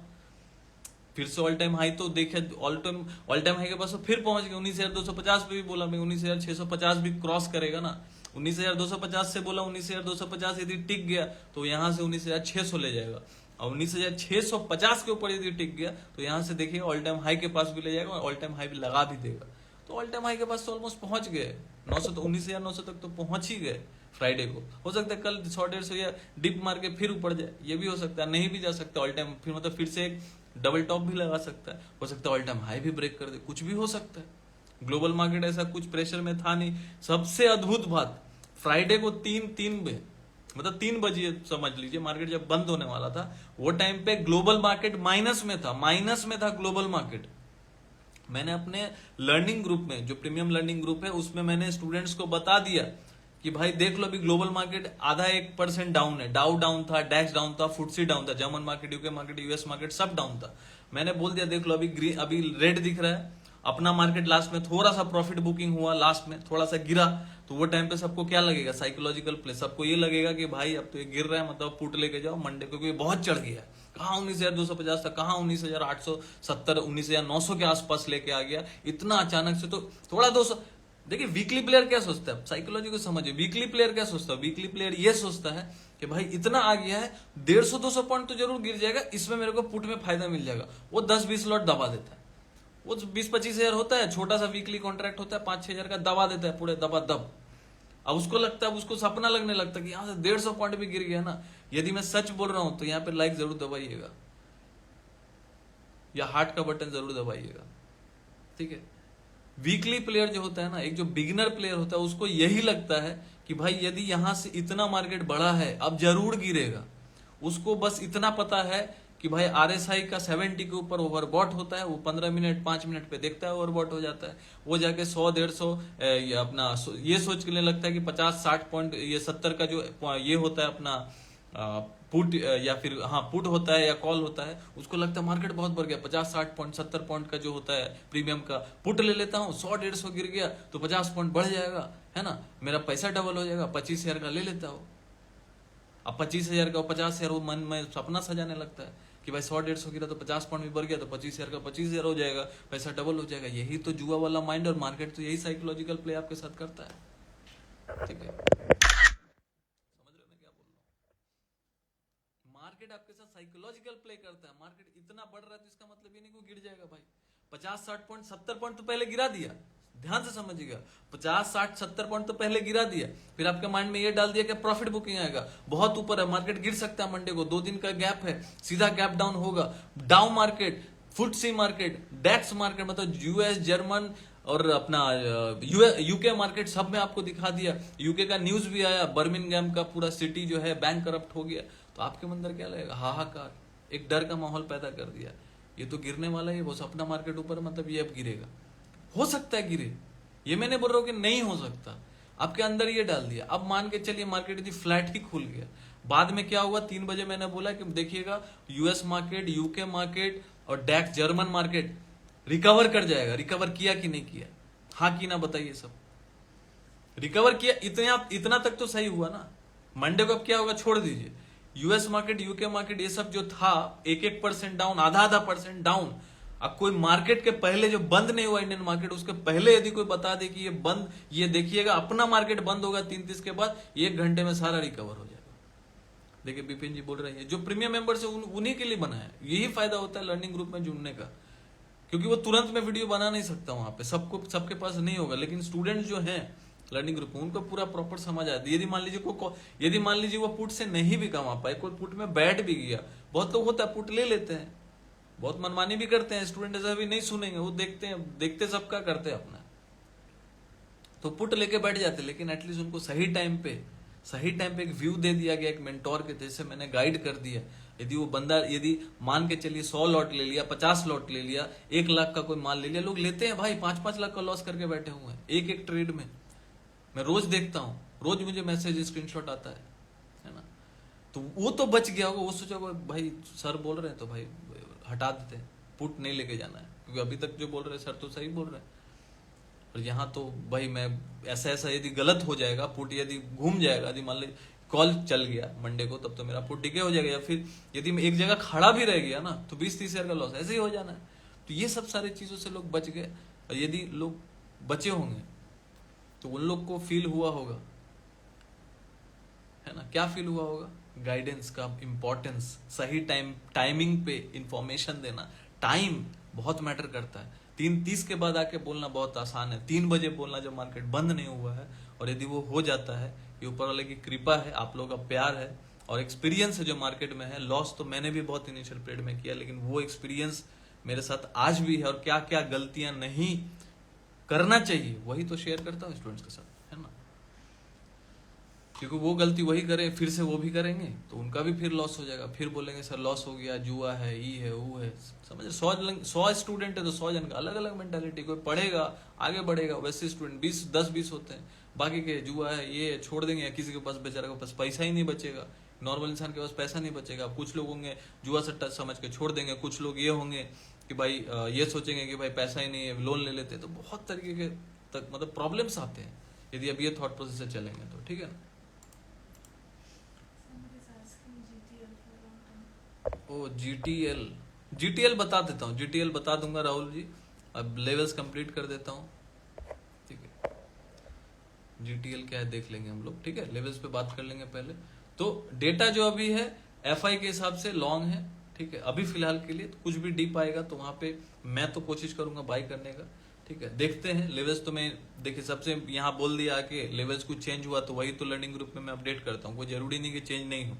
फिर से ऑल टाइम हाई तो देखे, ऑल टाइम हाई के पास तो फिर पहुंच गए 19,250 पे भी बोला मैं, 19,650 भी क्रॉस करेगा ना। 19,250 से बोला 19,250 यदि टिक गया तो यहाँ से 19,600 ले जाएगा, और 19,650 के ऊपर यदि टिक गया तो यहाँ से देखिए ऑल टाइम हाई के पास भी ले जाएगा और ऑल टाइम हाई भी लगा भी देगा। तो ऑल टाइम हाई के पास तो ऑलमोस्ट पहुंच गए 900, तो 19,900 तक तो पहुंच ही गए फ्राइडे को। हो सकता है कल 100-150 या डिप मार के फिर ऊपर जाए, ये भी हो सकता है, नहीं भी जा सकता ऑल टाइम, फिर मतलब फिर से एक डबल टॉप भी लगा सकता है, हो सकता है ऑल टाइम हाई भी ब्रेक कर दे, कुछ भी हो सकता है। ग्लोबल मार्केट ऐसा कुछ प्रेशर में था नहीं। सबसे अद्भुत बात, फ्राइडे को 3 बजे समझ लीजिए मार्केट जब बंद होने वाला था, वो टाइम पे ग्लोबल मार्केट माइनस में था ग्लोबल मार्केट। मैंने अपने लर्निंग ग्रुप में, जो प्रीमियम लर्निंग ग्रुप है, उसमें मैंने स्टूडेंट्स को बता दिया कि भाई देख लो अभी ग्लोबल मार्केट आधा 1% डाउन है, डाउ डाउन था, डैक्स डाउन था, फुटसी डाउन था, German market, UK market, US market सब डाउन था। मैंने बोल दिया देख लो अभी रेड दिख रहा है, अपना मार्केट लास्ट में थोड़ा सा प्रॉफिट बुकिंग हुआ, लास्ट में थोड़ा सा गिरा, तो वो टाइम पे सबको क्या लगेगा, साइकोलॉजिकल प्ले, सबको ये लगेगा कि भाई अब तो ये गिर रहा है, मतलब पुट लेके जाओ मंडे को, क्योंकि बहुत चढ़ गया। कहाँ 19,250 था, कहाँ 19,870, 19,900 के आसपास लेके आ गया इतना अचानक से। तो थोड़ा 200, देखिए वीकली प्लेयर क्या सोचता है, साइकोलॉजी को समझिए। वीकली प्लेयर क्या सोचता है, वीकली प्लेयर ये सोचता है कि भाई इतना आ गया है, 150-200 पॉइंट तो जरूर गिर जाएगा, इसमें मेरे को पुट में फायदा मिल जाएगा। वो 10-20 लॉट दबा देता है, वो 20-25 हजार होता है, छोटा सा वीकली कॉन्ट्रैक्ट होता है, 5-6 हजार का दबा देता है पूरे दबा दब। अब उसको लगता है, उसको सपना लगने लगता है कि यहाँ से 150 पॉइंट भी गिर गया ना। यदि मैं सच बोल रहा हूं तो यहाँ पे लाइक जरूर दबाइएगा या हार्ट का बटन जरूर दबाइएगा, ठीक है। वीकली प्लेयर जो होता है ना, एक जो बिगिनर प्लेयर होता है, उसको यही लगता है कि भाई यदि यहां से इतना मार्केट बढ़ा है अब जरूर गिरेगा। उसको बस इतना पता है कि भाई आरएसआई का 70 के ऊपर ओवरबॉट होता है, वो 15 मिनट 5 मिनट पे देखता है ओवरबॉट हो जाता है, वो जाके 100-150 अपना ये सोच के लेने लगता है कि 50-60 पॉइंट, ये 70 का जो ये होता है अपना पुट या फिर हाँ पुट होता है या कॉल होता है, उसको लगता है मार्केट बहुत बढ़ गया, 50-60 पॉइंट 70 पॉइंट का जो होता है प्रीमियम का पुट ले लेता हूँ, 100-150 गिर गया तो 50 पॉइंट बढ़ जाएगा, है ना, मेरा पैसा डबल हो जाएगा, 25,000 का ले लेता हो। अब 25,000 का 50,000 वो मन में सपना सजाने लगता है कि भाई 100-150 गिरा तो 50 पॉइंट भी बढ़ गया तो 25,000 का 25,000 हो जाएगा, पैसा डबल हो जाएगा। यही तो जुआ वाला माइंड, और मार्केट तो यही साइकोलॉजिकल प्ले आपके साथ करता है, ठीक है। समझ रहे हो मैं क्या बोल रहा हूँ? मार्केट आपके साथ साइकोलॉजिकल प्ले करता है। मार्केट इतना बढ़ रहा है तो इसका मतलब ये नहीं कि गिर जाएगा भाई। 50-60 पॉइंट 70 पॉइंट तो पहले गिरा दिया, ध्यान से समझिएगा, 50-60-70 पॉइंट तो पहले गिरा दिया, फिर आपके माइंड में ये डाल दिया कि प्रॉफिट बुकिंग आएगा, बहुत ऊपर है, मार्केट गिर सकता है मंडे को, 2 दिन का गैप है, सीधा गैप डाउन होगा। डाउ मार्केट, फुटसी मार्केट, डैक्स मार्केट, मतलब यूएस, जर्मन और अपना यूके मार्केट सब में आपको दिखा दिया। यूके का न्यूज भी आया, बर्मिंघम का पूरा सिटी जो है बैंक करप्ट हो गया, तो आपके अंदर क्या लगेगा, हाहाकार, एक डर का माहौल पैदा कर दिया, ये तो गिरने वाला है, वो अपना मार्केट ऊपर, मतलब ये अब गिरेगा, हो सकता है गिरे, ये मैंने बोल रहा हूं कि नहीं हो सकता, आपके अंदर ये डाल दिया। अब मान के चलिए मार्केट यदि फ्लैट ही खुल गया, बाद में क्या हुआ, 3 बजे मैंने बोला कि देखिएगा यूएस मार्केट, यूके मार्केट और डैक्स जर्मन मार्केट रिकवर कर जाएगा। रिकवर किया कि नहीं किया, हाँ कि ना बताइए सब। रिकवर किया, इतना तक तो सही हुआ ना। मंडे को अब क्या होगा छोड़ दीजिए, यूएस मार्केट, यूके मार्केट, ये सब जो था 1-1% डाउन, आधा % डाउन। अब कोई मार्केट के पहले जो बंद नहीं हुआ इंडियन मार्केट, उसके पहले यदि कोई बता दे कि ये बंद, ये देखिएगा अपना मार्केट बंद होगा 3:30 के बाद, 1 घंटे में सारा रिकवर हो जाएगा। देखिए बिपिन जी बोल रहे हैं, जो प्रीमियम मेंबर्स है उन्हीं के लिए बना है, यही फायदा होता है लर्निंग ग्रुप में जुड़ने का, क्योंकि वो तुरंत में वीडियो बना नहीं सकता वहां पे, सबके पास नहीं होगा, लेकिन स्टूडेंट जो है लर्निंग ग्रुप में उनको पूरा प्रॉपर समझ आता है। यदि मान लीजिए वो पुट से नहीं भी कमा पाए, कोई पुट में बैठ भी गया, बहुत लोग होता है पुट ले लेते हैं, बहुत मनमानी भी करते हैं स्टूडेंट, ऐसा भी नहीं सुनेंगे, वो देखते सबका करते हैं अपना, तो पुट लेके बैठ जाते, लेकिन एटलीस्ट उनको सही टाइम पे एक व्यू दे दिया गया, एक मेंटोर के जैसे मैंने गाइड कर दिया। यदि वो बंदा, यदि मान के चलिए 100 लॉट ले लिया, 50 लॉट ले लिया, 1 लाख का कोई माल ले लिया, लोग लेते हैं भाई, 5-5 लाख का लॉस करके बैठे हुए हैं एक ट्रेड में। मैं रोज देखता हूँ, रोज मुझे मैसेज स्क्रीनशॉट आता है ना, तो वो तो बच गया होगा, वो सोचा भाई सर बोल रहे हैं तो भाई हटा देते हैं, पुट नहीं लेके जाना है, क्योंकि अभी तक जो बोल रहे हैं सर तो सही बोल रहे हैं, और यहाँ तो भाई मैं ऐसा यदि गलत हो जाएगा, पुट यदि घूम जाएगा, यदि मान लीजिए कॉल चल गया मंडे को, तब तो मेरा पुट डिके हो जाएगा, या फिर यदि मैं एक जगह खड़ा भी रह गया ना तो 20-30 हजार का लॉस ऐसे ही हो जाना है। तो ये सब सारी चीजों से लोग बच गए, और यदि लोग बचे होंगे तो उन लोग को फील हुआ होगा, है ना, क्या फील हुआ होगा, गाइडेंस का इम्पोर्टेंस, सही टाइमिंग पे इंफॉर्मेशन देना। टाइम बहुत मैटर करता है। 3:30 के बाद आके बोलना बहुत आसान है, 3 बजे बोलना जब मार्केट बंद नहीं हुआ है, और यदि वो हो जाता है, ये ऊपर वाले की कृपा है, आप लोगों का प्यार है और एक्सपीरियंस है जो मार्केट में है। लॉस तो मैंने भी बहुत इनिशियल पीरियड में किया, लेकिन वो एक्सपीरियंस मेरे साथ आज भी है, और क्या क्या गलतियां नहीं करना चाहिए वही तो शेयर करता हूँ स्टूडेंट्स के साथ, है ना। क्योंकि वो गलती वही करे फिर से वो भी करेंगे तो उनका भी फिर लॉस हो जाएगा, फिर बोलेंगे सर लॉस हो गया, जुआ है, ई है, वो है। समझे, 100 स्टूडेंट है तो 100 जन का अलग अलग मेंटालिटी, कोई पढ़ेगा आगे बढ़ेगा, वैसे स्टूडेंट 10-20 होते हैं, बाकी के जुआ है ये छोड़ देंगे, या किसी के पास बेचारे के पास पैसा ही नहीं बचेगा, नॉर्मल इंसान के पास पैसा नहीं बचेगा। कुछ लोग होंगे जुआ सट्टा समझ के छोड़ देंगे, कुछ लोग ये होंगे कि भाई ये सोचेंगे कि भाई पैसा ही नहीं है, लोन ले लेते हैं। तो बहुत तरीके के तक मतलब प्रॉब्लम्स आते हैं यदि अब ये थॉट प्रोसेस से चलेंगे तो, ठीक है ना। ओ जीटीएल बता देता हूँ, जीटीएल बता दूंगा राहुल जी। अब लेवल्स कंप्लीट कर देता हूँ, ठीक है। जीटीएल क्या है देख लेंगे हम लोग, ठीक है, लेवल्स पे बात कर लेंगे पहले। तो डेटा जो अभी है एफआई के हिसाब से लॉन्ग है, ठीक है, अभी फिलहाल के लिए। तो कुछ भी डीप आएगा तो वहां पे मैं तो कोशिश करूंगा बाई करने का, ठीक है। देखते हैं लेवल्स, तो मैं देखिए सबसे यहाँ बोल दिया कि लेवल्स कुछ चेंज हुआ तो वही तो लर्निंग ग्रुप में मैं अपडेट करता हूँ। कोई जरूरी नहीं कि चेंज नहीं हो,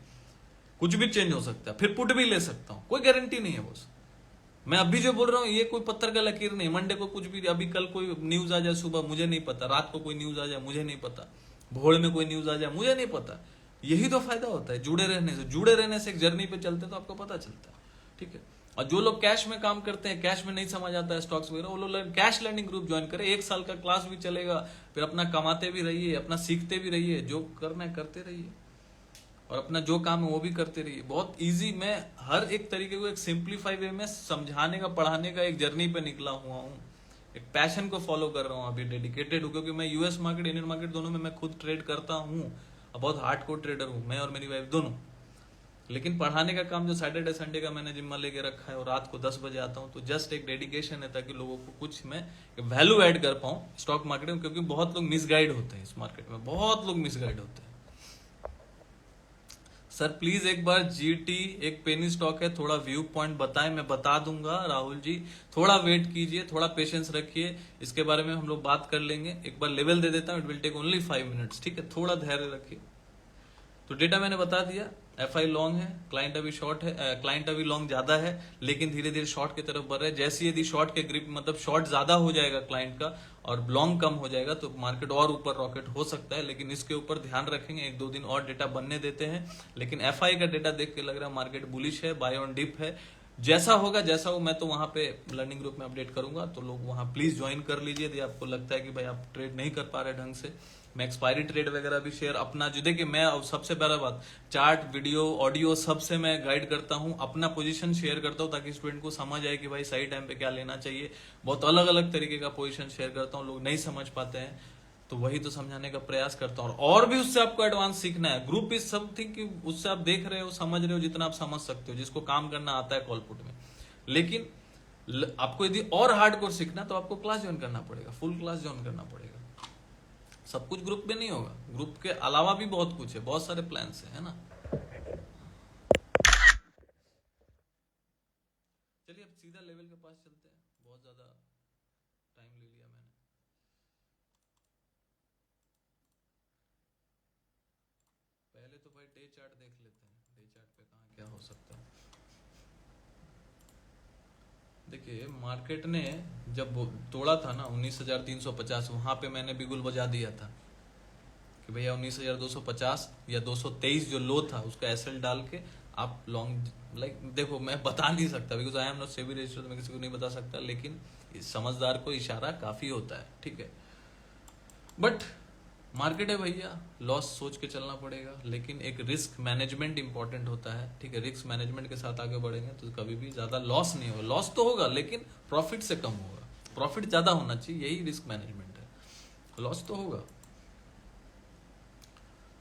कुछ भी चेंज हो सकता है, फिर पुट भी ले सकता हूँ, कोई गारंटी नहीं है बॉस। मैं अभी जो बोल रहा हूँ ये कोई पत्थर का लकीर नहीं। मंडे को कुछ भी, अभी कल कोई न्यूज आ जाए सुबह मुझे नहीं पता, रात को कोई न्यूज आ जाए मुझे नहीं पता, भोर में कोई न्यूज आ जाए मुझे नहीं पता। यही तो फायदा होता है जुड़े रहने से। जुड़े रहने से एक जर्नी पे चलते तो आपको पता चलता है, ठीक है। और जो लोग कैश में काम करते हैं, कैश में नहीं समझ आता है स्टॉक्स वगैरह, वो लोग कैश लर्निंग ग्रुप ज्वाइन करें। 1 साल का क्लास भी चलेगा, फिर अपना कमाते भी रहिए, अपना सीखते भी रहिए, जो करना है करते रहिए, और अपना जो काम है वो भी करते रहिए। बहुत इजी, मैं हर एक तरीके को एक सिंप्लीफाई वे में समझाने का, पढ़ाने का एक जर्नी पे निकला हुआ हूँ। एक पैशन को फॉलो कर रहा हूँ अभी, डेडिकेटेड हूँ, क्योंकि मैं यूएस मार्केट इंडियन मार्केट दोनों में मैं खुद ट्रेड करता हूँ, बहुत हार्डकोर ट्रेडर हूँ मैं और मेरी वाइफ दोनों। लेकिन पढ़ाने का काम जो सैटरडे संडे का मैंने जिम्मा लेके रखा है, और रात को 10 बजे आता हूँ, तो जस्ट एक डेडिकेशन है ताकि लोगों को कुछ मैं वैल्यू ऐड कर पाऊँ स्टॉक मार्केट में। क्योंकि बहुत लोग मिसगाइड होते हैं इस मार्केट में, बहुत लोग मिसगाइड होते हैं। सर प्लीज एक बार जीटी एक पेनी स्टॉक है, थोड़ा व्यू पॉइंट बताएं। मैं बता दूंगा राहुल जी, थोड़ा वेट कीजिए, थोड़ा पेशेंस रखिए, इसके बारे में हम लोग बात कर लेंगे। एक बार लेवल दे देता हूँ, it will take only 5 minutes, ठीक है, थोड़ा धैर्य रखिए। तो डेटा मैंने बता दिया, एफआई लॉन्ग है, क्लाइंट अभी शॉर्ट है, क्लाइंट अभी लॉन्ग ज्यादा है, लेकिन धीरे धीरे शॉर्ट की तरफ बढ़ रहा है। जैसे यदि शॉर्ट के ग्रिप मतलब शॉर्ट ज्यादा हो जाएगा क्लाइंट का और लॉन्ग कम हो जाएगा तो मार्केट और ऊपर रॉकेट हो सकता है। लेकिन इसके ऊपर ध्यान रखेंगे, 1-2 दिन और डेटा बनने देते हैं। लेकिन एफआई का डेटा देख के लग रहा है मार्केट बुलिश है, बाय ऑन डिप है। जैसा होगा जैसा हो, मैं तो वहां पे लर्निंग ग्रुप में अपडेट करूंगा, तो लोग वहां प्लीज ज्वाइन कर लीजिए यदि आपको लगता है कि भाई आप ट्रेड नहीं कर पा रहे ढंग से। मैं एक्सपायरी ट्रेड वगैरह भी शेयर अपना जो देखिए, मैं सबसे पहला बात चार्ट, वीडियो, ऑडियो सबसे मैं गाइड करता हूं, अपना पोजीशन शेयर करता हूं ताकि स्टूडेंट को समझ आए कि भाई सही टाइम पे क्या लेना चाहिए। बहुत अलग अलग तरीके का पोजीशन शेयर करता हूं, लोग नहीं समझ पाते हैं तो वही तो समझाने का प्रयास करता हूं। और भी उससे आपको एडवांस सीखना है, ग्रुप इज समथिंग कि उससे आप देख रहे हो, समझ रहे हो जितना आप समझ सकते हो, जिसको काम करना आता है कॉलपुट में। लेकिन आपको यदि और हार्डकोर सीखना तो आपको क्लास ज्वाइन करना पड़ेगा, फुल क्लास ज्वाइन करना पड़ेगा। सब कुछ ग्रुप में नहीं होगा, ग्रुप के अलावा भी बहुत कुछ है, बहुत सारे प्लान्स है ना। चलिए अब सीधा लेवल के पास चलते हैं, बहुत ज्यादा टाइम ले लिया मैंने। पहले तो भाई डे चार्ट देख लेते हैं, डे चार्ट पे कहाँ क्या हो सकता है। देखिए मार्केट ने जब तोड़ा था ना 19,350, वहां पे मैंने बिगुल बजा दिया था कि भैया 19,250 या 223 जो लो था उसका एसएल डाल के आप लॉन्ग, लाइक देखो मैं बता नहीं सकता because I am not SEBI registered, मैं किसी को नहीं बता सकता, लेकिन समझदार को इशारा काफी होता है, ठीक है। बट मार्केट है भैया, लॉस सोच के चलना पड़ेगा, लेकिन एक रिस्क मैनेजमेंट इंपॉर्टेंट होता है, ठीक है। रिस्क मैनेजमेंट के साथ आगे बढ़ेंगे तो कभी भी ज्यादा लॉस नहीं होगा। लॉस तो होगा लेकिन प्रॉफिट से कम होगा, प्रॉफिट ज्यादा होना चाहिए, यही रिस्क मैनेजमेंट है। लॉस तो होगा।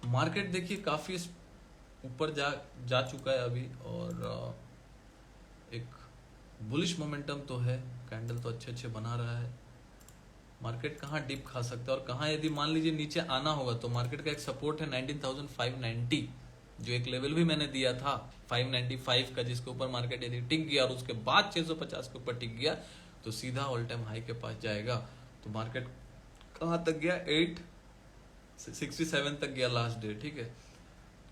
मार्केट देखिए काफी ऊपर जा चुका है अभी, और एक बुलिश मोमेंटम तो है, कैंडल तो अच्छे अच्छे बना रहा है। मार्केट कहाँ डिप खा सकता है और कहाँ यदि मान लीजिए नीचे आना होगा तो मार्केट का एक सपोर्ट है 19,590, जो एक लेवल भी मैंने दिया था 595 का, जिसके ऊपर मार्केट यदि टिक गया और उसके बाद 650 के ऊपर टिक गया तो सीधा ऑल टाइम हाई के पास जाएगा। तो मार्केट कहाँ तक गया, 867 तक गया लास्ट डे, ठीक है।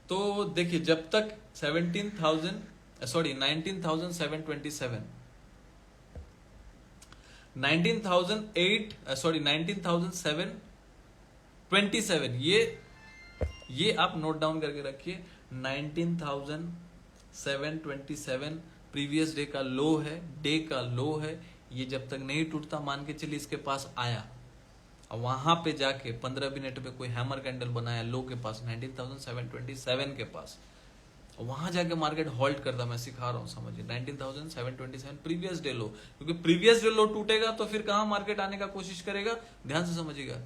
तो देखिए जब तक 19,727 19,727 ये आप नोट डाउन करके रखिए। 19,727 प्रीवियस डे का लो है, डे का लो है। ये जब तक नहीं टूटता, मान के चलिए इसके पास आया और वहां पे जाके 15 मिनट में कोई हैमर कैंडल बनाया लो के पास 19,727 के पास, वहां जाके मार्केट होल्ड करता, मैं सिखा रहा हूं समझिए। 19,727 प्रीवियस डे लो, क्योंकि प्रीवियस डे लो टूटेगा तो फिर कहां मार्केट आने का कोशिश करेगा, ध्यान से समझिएगा।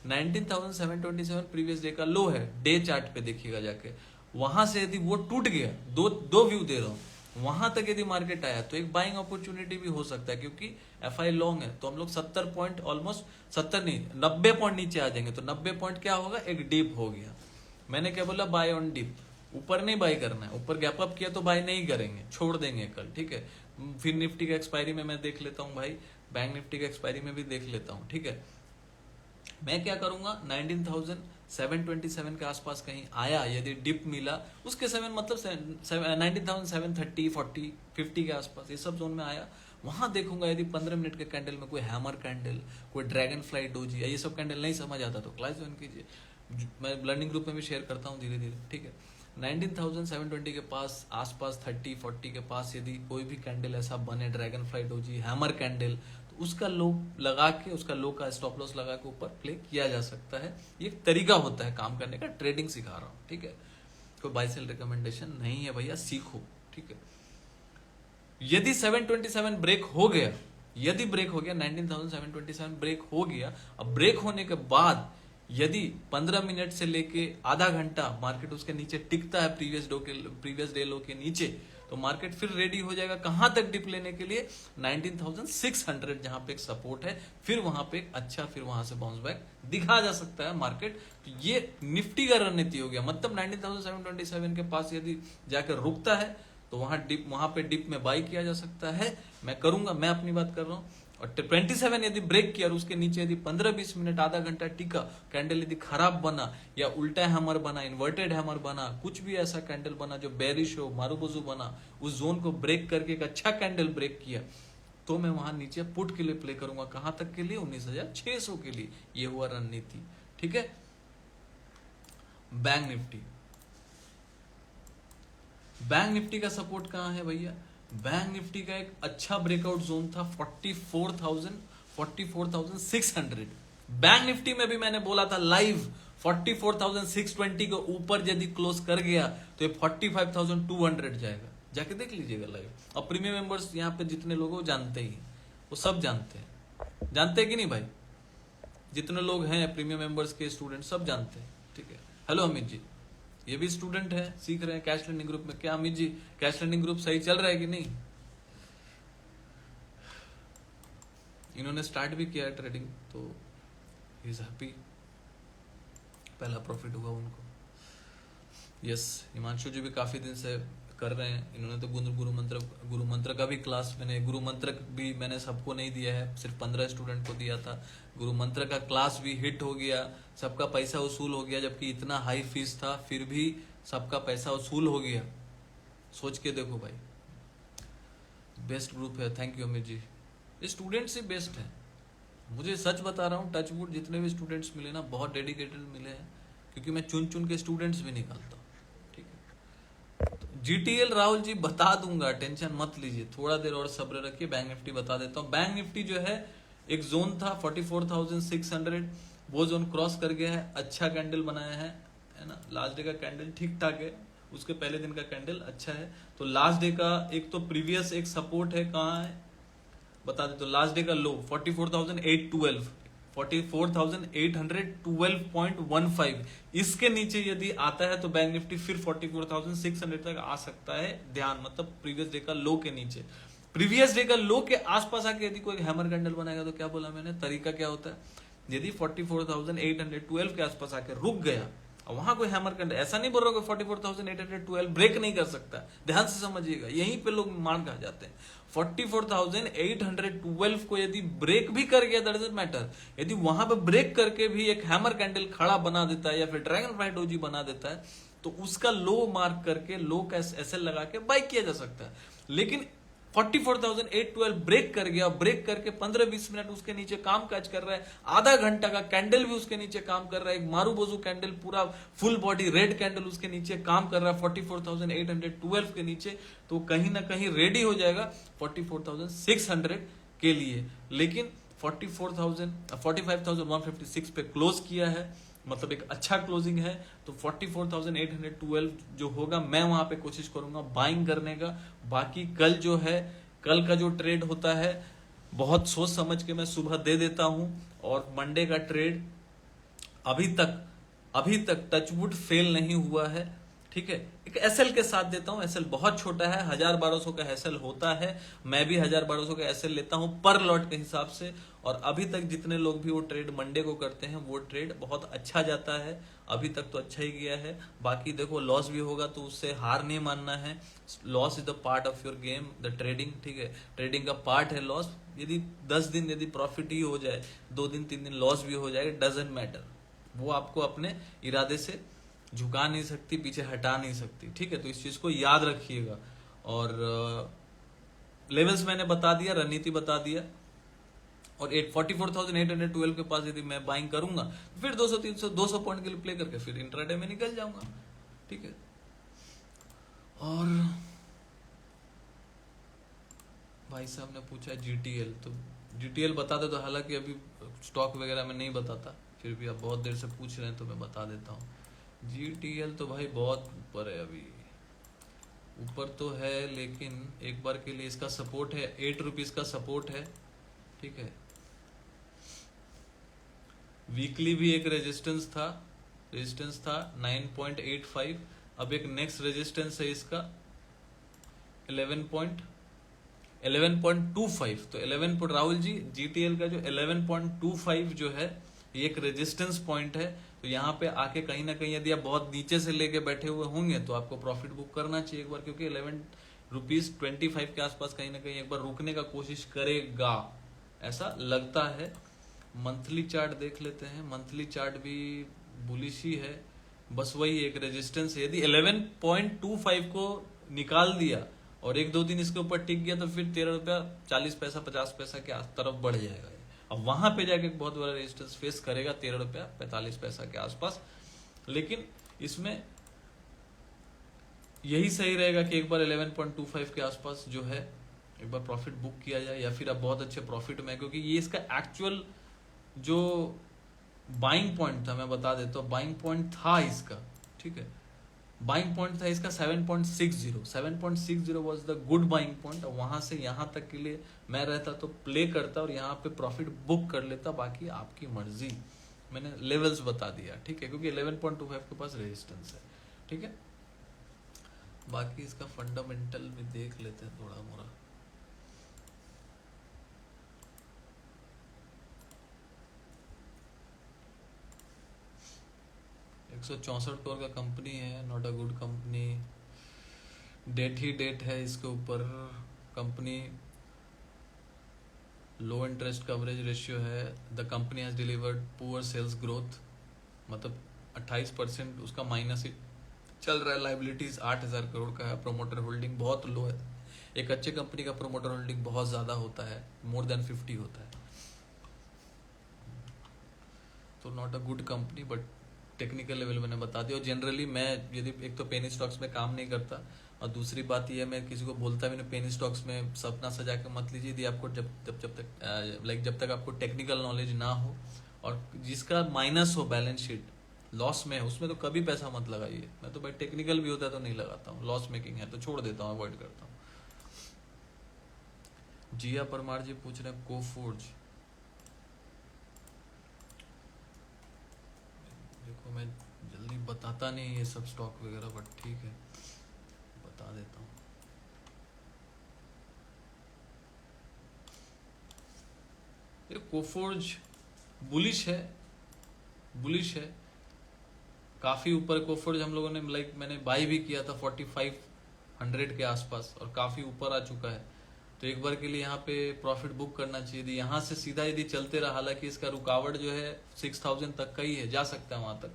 19,727 प्रीवियस डे का लो है, डे चार्ट पे देखिएगा जाके। वहां से यदि वो टूट गया, दो व्यू दे रहा हूं, वहां तक यदि मार्केट आया तो एक बाइंग अपॉर्चुनिटी भी हो सकता है, क्योंकि एफआई लॉन्ग है तो हम लोग 70 पॉइंट, ऑलमोस्ट 70 नहीं 90 पॉइंट नीचे आ जाएंगे। तो 90 पॉइंट क्या होगा, एक डिप हो गया। मैंने क्या बोला, बाय ऑन डिप, ऊपर नहीं बाय करना है। ऊपर गैप अप किया तो बाय नहीं करेंगे, छोड़ देंगे कल, ठीक है। फिर निफ्टी का एक्सपायरी में मैं देख लेता हूं भाई, बैंक निफ्टी का एक्सपायरी में भी देख लेता हूं, ठीक है। मैं क्या करूंगा, 19,727 के आसपास कहीं आया, यदि डिप मिला उसके समय मतलब 19,730, 40, 50 के आसपास, ये सब जोन में आया, वहां देखूंगा। यदि 15 मिनट के कैंडल में कोई हैमर कैंडल, कोई ड्रैगन फ्लाई डोजी, ये सब कैंडल नहीं समझ आता तो क्लास ज्वाइन कीजिए। मैं लर्निंग ग्रुप में भी शेयर करता हूँ धीरे धीरे, ठीक है। 19,720 के पास आसपास 30, 40 के पास यदि कोई भी कैंडल ऐसा बने, dragon fly doji, hammer candle, तो उसका लो लगा के, उसका लो का स्टॉप लॉस लगा के ऊपर प्ले किया जा सकता है। ये एक तरीका होता है काम करने का, ट्रेडिंग सिखा रहा हूँ, ठीक है। कोई बाय सेल रिकमेंडेशन नहीं है भैया, सीखो, ठीक है। यदि 727 ब्रेक हो गया, यदि ब्रेक हो गया 19,727 ब्रेक हो गया, अब ब्रेक होने के बाद यदि 15 मिनट से लेके आधा घंटा मार्केट उसके नीचे टिकता है, प्रीवियस डे लो के नीचे, तो मार्केट फिर रेडी हो जाएगा कहां तक डिप लेने के लिए, 19,600 जहां पे एक सपोर्ट है, फिर वहां पे एक अच्छा, फिर वहां से बाउंस बैक दिखा जा सकता है मार्केट। तो ये निफ्टी का रणनीति हो गया, मतलब 19,727 के पास यदि जाकर रुकता है तो वहां पे डिप में बाई किया जा सकता है। मैं करूंगा, मैं अपनी बात कर रहा हूं। और 27 यदि ब्रेक किया और उसके नीचे यदि 15-20 मिनट, आधा घंटा टिका, कैंडल यदि खराब बना या उल्टा हैमर बना, इन्वर्टेड हैमर बना, कुछ भी ऐसा कैंडल बना जो बेरिश हो, मारूबुजू बना, उस जोन को ब्रेक करके एक अच्छा कैंडल ब्रेक किया, तो मैं वहां नीचे पुट के लिए प्ले करूंगा। कहां तक के लिए, 19,600 के लिए। ये हुआ रणनीति, ठीक है। बैंक निफ्टी, बैंक निफ्टी का सपोर्ट कहां है भैया, बैंक निफ्टी का एक अच्छा ब्रेकआउट जोन था 44,600। बैंक निफ्टी में भी मैंने बोला था लाइव, 44,620 के ऊपर यदि क्लोज कर गया तो ये 45,200 जाएगा, जाके देख लीजिएगा लाइव। और प्रीमियम मेंबर्स यहाँ पे जितने लोग वो जानते ही, वो सब जानते हैं, जानते हैं कि नहीं भाई, जितने लोग हैं प्रीमियम मेंबर्स के स्टूडेंट सब जानते हैं, ठीक है। हेलो अमित जी, ये भी स्टूडेंट है, सीख रहे हैं कैश लर्निंग ग्रुप में। क्या Amit ji, cash learning group सही चल रहा है कि नहीं? इन्होंने स्टार्ट भी किया है ट्रेडिंग, तो ही इज हैप्पी, पहला प्रॉफिट हुआ उनको। यस, हिमांशु जी भी काफी दिन से कर रहे हैं। इन्होंने तो गुरु मंत्र का भी क्लास, मैंने गुरु मंत्र भी मैंने सबको नहीं दिया है, सिर्फ 15 स्टूडेंट को दिया था। गुरु मंत्र का क्लास भी हिट हो गया, सबका पैसा वसूल हो गया, जबकि इतना हाई फीस था फिर भी सबका पैसा वसूल हो गया। सोच के देखो भाई, बेस्ट ग्रुप है। Thank you Amit ji, students ही बेस्ट है, मुझे सच बता रहा हूँ। टचवुड जितने भी स्टूडेंट्स मिले ना, बहुत डेडिकेटेड मिले हैं, क्योंकि मैं चुन चुन के स्टूडेंट्स भी निकालता हूँ, ठीक है। तो जीटीएल राहुल जी बता दूंगा, टेंशन मत लीजिए, थोड़ा देर और सब्र रखिए। बैंक निफ्टी बता देता हूँ। बैंक निफ्टी जो है, एक जोन था 44,600, वो जोन क्रॉस कर गया है, अच्छा कैंडल बनाया है ना। लास्ट डे का कैंडल ठीक ठाक है, उसके पहले दिन का कैंडल अच्छा है। तो लास्ट डे का एक तो प्रीवियस एक सपोर्ट है, कहाँ है बता दे, तो लास्ट डे का लो 44,812, 44,812.15। इसके नीचे यदि आता है तो बैंक निफ्टी फिर 44,600 तक आ सकता है। ध्यान, मतलब प्रीवियस डे का लो के नीचे, प्रीवियस डे का लो के आसपास आके यदि कोई हैमर कैंडल बनाएगा तो क्या बोला मैंने, तरीका क्या होता है, यदि 44,812 के आसपास आके रुक गया, वहां कोई हैमर कैंडल, ऐसा नहीं बोल रहा 44,812 ब्रेक नहीं कर सकता, ध्यान से समझिएगा, यहीं पे लोग मार खा जाते हैं। 44,812 को यदि ब्रेक भी कर गया, डजंट मैटर, यदि वहां पे ब्रेक करके भी एक हैमर कैंडल खड़ा बना देता है या फिर ड्रैगन फ्लाई डोजी बना देता है, तो उसका लो मार्क करके लो का एसएल लगा के बाई किया जा सकता है। लेकिन 44,812 ब्रेक कर गया, ब्रेक करके 15-20 मिनट उसके नीचे काम काज कर रहा है, आधा घंटा का कैंडल भी उसके नीचे काम कर रहा है, एक मारूबोजू कैंडल पूरा फुल बॉडी रेड कैंडल उसके नीचे काम कर रहा है 44,812 के नीचे, तो कहीं ना कहीं रेडी हो जाएगा 44,600 के लिए। लेकिन 45,156 पे क्लोज किया है, मतलब एक अच्छा क्लोजिंग है, तो 44,812 जो होगा मैं वहां पे कोशिश करूंगा बाइंग करने का। बाकी कल जो है, कल का जो ट्रेड होता है बहुत सोच समझ के मैं सुबह दे देता हूं, और मंडे का ट्रेड अभी तक टचवुड फेल नहीं हुआ है, ठीक है। एक एसएल के साथ देता हूं, एसएल बहुत छोटा है, 1000-1200 का एसएल होता है, मैं भी 1000-1200 का एसएल लेता हूं पर लॉट के हिसाब से, और अभी तक जितने लोग भी वो ट्रेड मंडे को करते हैं वो ट्रेड बहुत अच्छा जाता है, अभी तक तो अच्छा ही गया है। बाकी देखो लॉस भी होगा तो उससे हार नहीं मानना है, loss is the part of your game, the trading, ठीक है, ट्रेडिंग का पार्ट है लॉस। यदि 10 दिन यदि प्रॉफिट ही हो जाए, 2 दिन 3 दिन लॉस भी हो जाए, डजेंट मैटर, वो आपको अपने इरादे से झुका नहीं सकती, पीछे हटा नहीं सकती, ठीक है। तो इस चीज को याद रखिएगा। और लेवल्स मैंने बता दिया, रणनीति बता दिया, और 44,812 के पास यदि मैं बाइंग करूंगा तो फिर 200 पॉइंट के लिए प्ले करके फिर इंट्राडे में निकल जाऊंगा, ठीक है। और भाई साहब ने पूछा जीटीएल, तो जीटीएल बता दे, तो हालांकि अभी स्टॉक वगैरह में नहीं बताता, फिर भी आप बहुत देर से पूछ रहे हैं तो मैं बता देता हूँ। जीटीएल तो भाई बहुत ऊपर है, अभी ऊपर तो है, लेकिन एक बार के लिए इसका सपोर्ट है, 8 रुपीज का सपोर्ट है, ठीक है। वीकली भी एक रेजिस्टेंस था 9.85, अब एक नेक्स्ट रेजिस्टेंस है इसका 11.25, तो 11 राहुल जी, जीटीएल का जो 11.25 जो है ये एक रेजिस्टेंस पॉइंट है, तो यहाँ पे आके कहीं ना कहीं यदि आप बहुत नीचे से लेके बैठे हुए होंगे तो आपको प्रॉफिट बुक करना चाहिए एक बार, क्योंकि 11.25 के आसपास कहीं ना कहीं एक बार रुकने का कोशिश करेगा, ऐसा लगता है। मंथली चार्ट देख लेते हैं, मंथली चार्ट भी बुलिश ही है, बस वही एक रेजिस्टेंस है, यदि 11.25 को निकाल दिया और 1-2 दिन इसके ऊपर टिक गया तो फिर 13 रुपया 40 पैसा 50 पैसा के तरफ बढ़ जाएगा। अब वहां पे जाके एक बहुत बड़ा रेजिस्टेंस फेस करेगा 13 रुपया 45 पैसा के आसपास, लेकिन इसमें यही सही रहेगा कि एक बार 11.25 के आसपास जो है एक बार प्रॉफिट बुक किया जाए, या फिर आप बहुत अच्छे प्रॉफिट में, क्योंकि ये इसका एक्चुअल जो बाइंग पॉइंट था मैं बता देता हूँ, बाइंग पॉइंट था इसका, ठीक है, बाइंग पॉइंट था इसका 7.60 was the good buying point. वहां से यहां तक के लिए मैं रहता तो प्ले करता और यहाँ पे प्रॉफिट बुक कर लेता, बाकी आपकी मर्जी, मैंने लेवल्स बता दिया, ठीक है, क्योंकि 11.25 के पास रेजिस्टेंस है, ठीक है। बाकी इसका फंडामेंटल भी देख लेते हैं थोड़ा मोड़ा। $164 का कंपनी है, not a good company, debt ही डेट है इसके ऊपर, company low interest coverage ratio है, the company has delivered poor sales growth, मतलब 28% उसका माइनस ही चल रहा है, लाइबिलिटीज 8,000 करोड़ का है, प्रोमोटर होल्डिंग बहुत लो है, एक अच्छे कंपनी का प्रोमोटर होल्डिंग बहुत ज्यादा होता है, मोर देन 50 होता है, तो not a good company, but technical level मैंने बता दिया। और जनरली मैं यदि एक तो पेनी स्टॉक्स में काम नहीं करता, और दूसरी बात यह है मैं किसी को बोलता भी नहीं पेनी स्टॉक्स में सपना सजा के मत लीजिए, यदि आपको जब तक आपको टेक्निकल नॉलेज ना हो और जिसका माइनस हो बैलेंस शीट लॉस में, उसमें तो कभी पैसा मत लगाइए। मैं तो भाई टेक्निकल भी होता है तो नहीं लगाता हूँ, लॉस मेकिंग है तो छोड़ देता हूँ, अवॉइड करता हूँ। जिया परमार जी पूछ रहे हैं कोफोर्ज, देखो मैं जल्दी बताता नहीं ये सब स्टॉक वगैरह, बट ठीक है बता देता हूँ। ये कोफोर्ज बुलिश है, बुलिश है काफी ऊपर। कोफोर्ज हम लोगों ने लाइक मैंने बाई भी किया था 4500 के आसपास और काफी ऊपर आ चुका है। तो एक बार के लिए यहाँ पे प्रॉफिट बुक करना चाहिए थी। यहाँ से सीधा यदि चलते रहा, हालांकि इसका रुकावट जो है 6000 तक का ही है, जा सकता है वहां तक,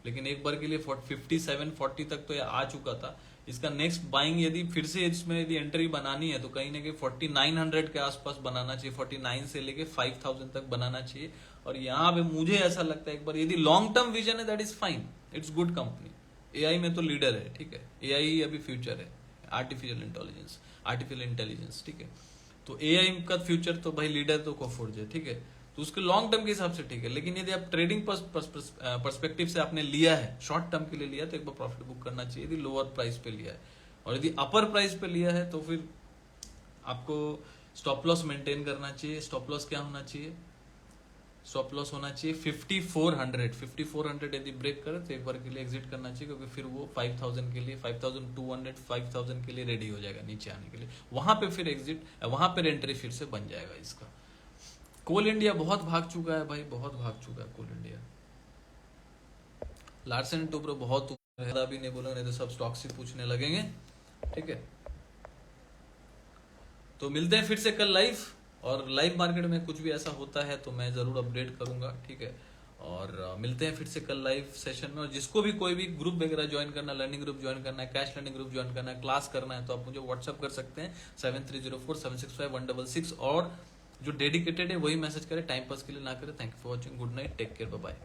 लेकिन एक बार के लिए 5740 तक तो ये आ चुका था। इसका नेक्स्ट बाइंग यदि फिर से इसमें यदि एंट्री बनानी है तो कहीं ना कहीं 4900 के आसपास बनाना चाहिए, 49 से लेके 5000 तक बनाना चाहिए। और यहाँ पे मुझे ऐसा लगता है एक बार यदि लॉन्ग टर्म विजन है that is fine, it's good company. AI में तो लीडर है, ठीक है, एआई अभी फ्यूचर है, आर्टिफिशियल इंटेलिजेंस, ठीक है। तो एआई का फ्यूचर तो भाई लीडर तो कोफोर्ज है, ठीक है। तो उसके लॉन्ग टर्म के हिसाब से ठीक है, लेकिन यदि आप ट्रेडिंग पर्सपेक्टिव से आपने लिया है, शॉर्ट टर्म के लिए लिया, तो एक बार प्रॉफिट बुक करना चाहिए यदि लोअर प्राइस पे लिया है। और यदि अपर प्राइस पे लिया है तो फिर आपको स्टॉप लॉस मेंटेन करना चाहिए। स्टॉप लॉस क्या होना चाहिए? स्टॉप लॉस होना चाहिए 5400 यदि ब्रेक करे तो एक बार के लिए एग्जिट करना चाहिए, क्योंकि फिर वो 5000 के लिए 5200 5000 के लिए रेडी हो जाएगा नीचे आने के लिए। वहां पे फिर एग्जिट, वहां पे एंट्री फिर से बन जाएगा इसका। कोल इंडिया बहुत भाग चुका है भाई, बहुत भाग चुका है कोल इंडिया। लार्सन टोब्रो बहुत ऊपर भी नहीं बोला, नहीं तो सब स्टॉक से पूछने लगेंगे, ठीक है। तो मिलते हैं फिर से कल लाइव, और लाइव मार्केट में कुछ भी ऐसा होता है तो मैं जरूर अपडेट करूंगा, ठीक है। और मिलते हैं फिर से कल लाइव सेशन में। और जिसको भी कोई भी ग्रुप वगैरह ज्वाइन करना, लर्निंग ग्रुप ज्वाइन करना है, कैश लर्निंग ग्रुप ज्वाइन करना है, क्लास करना है, तो आप मुझे व्हाट्सअप कर सकते हैं 7304765166, और जो डेडिकेटेड है वही मैसेज करे, टाइम पास के लिए ना करे। Thank you for watching, good night, take care, bye bye.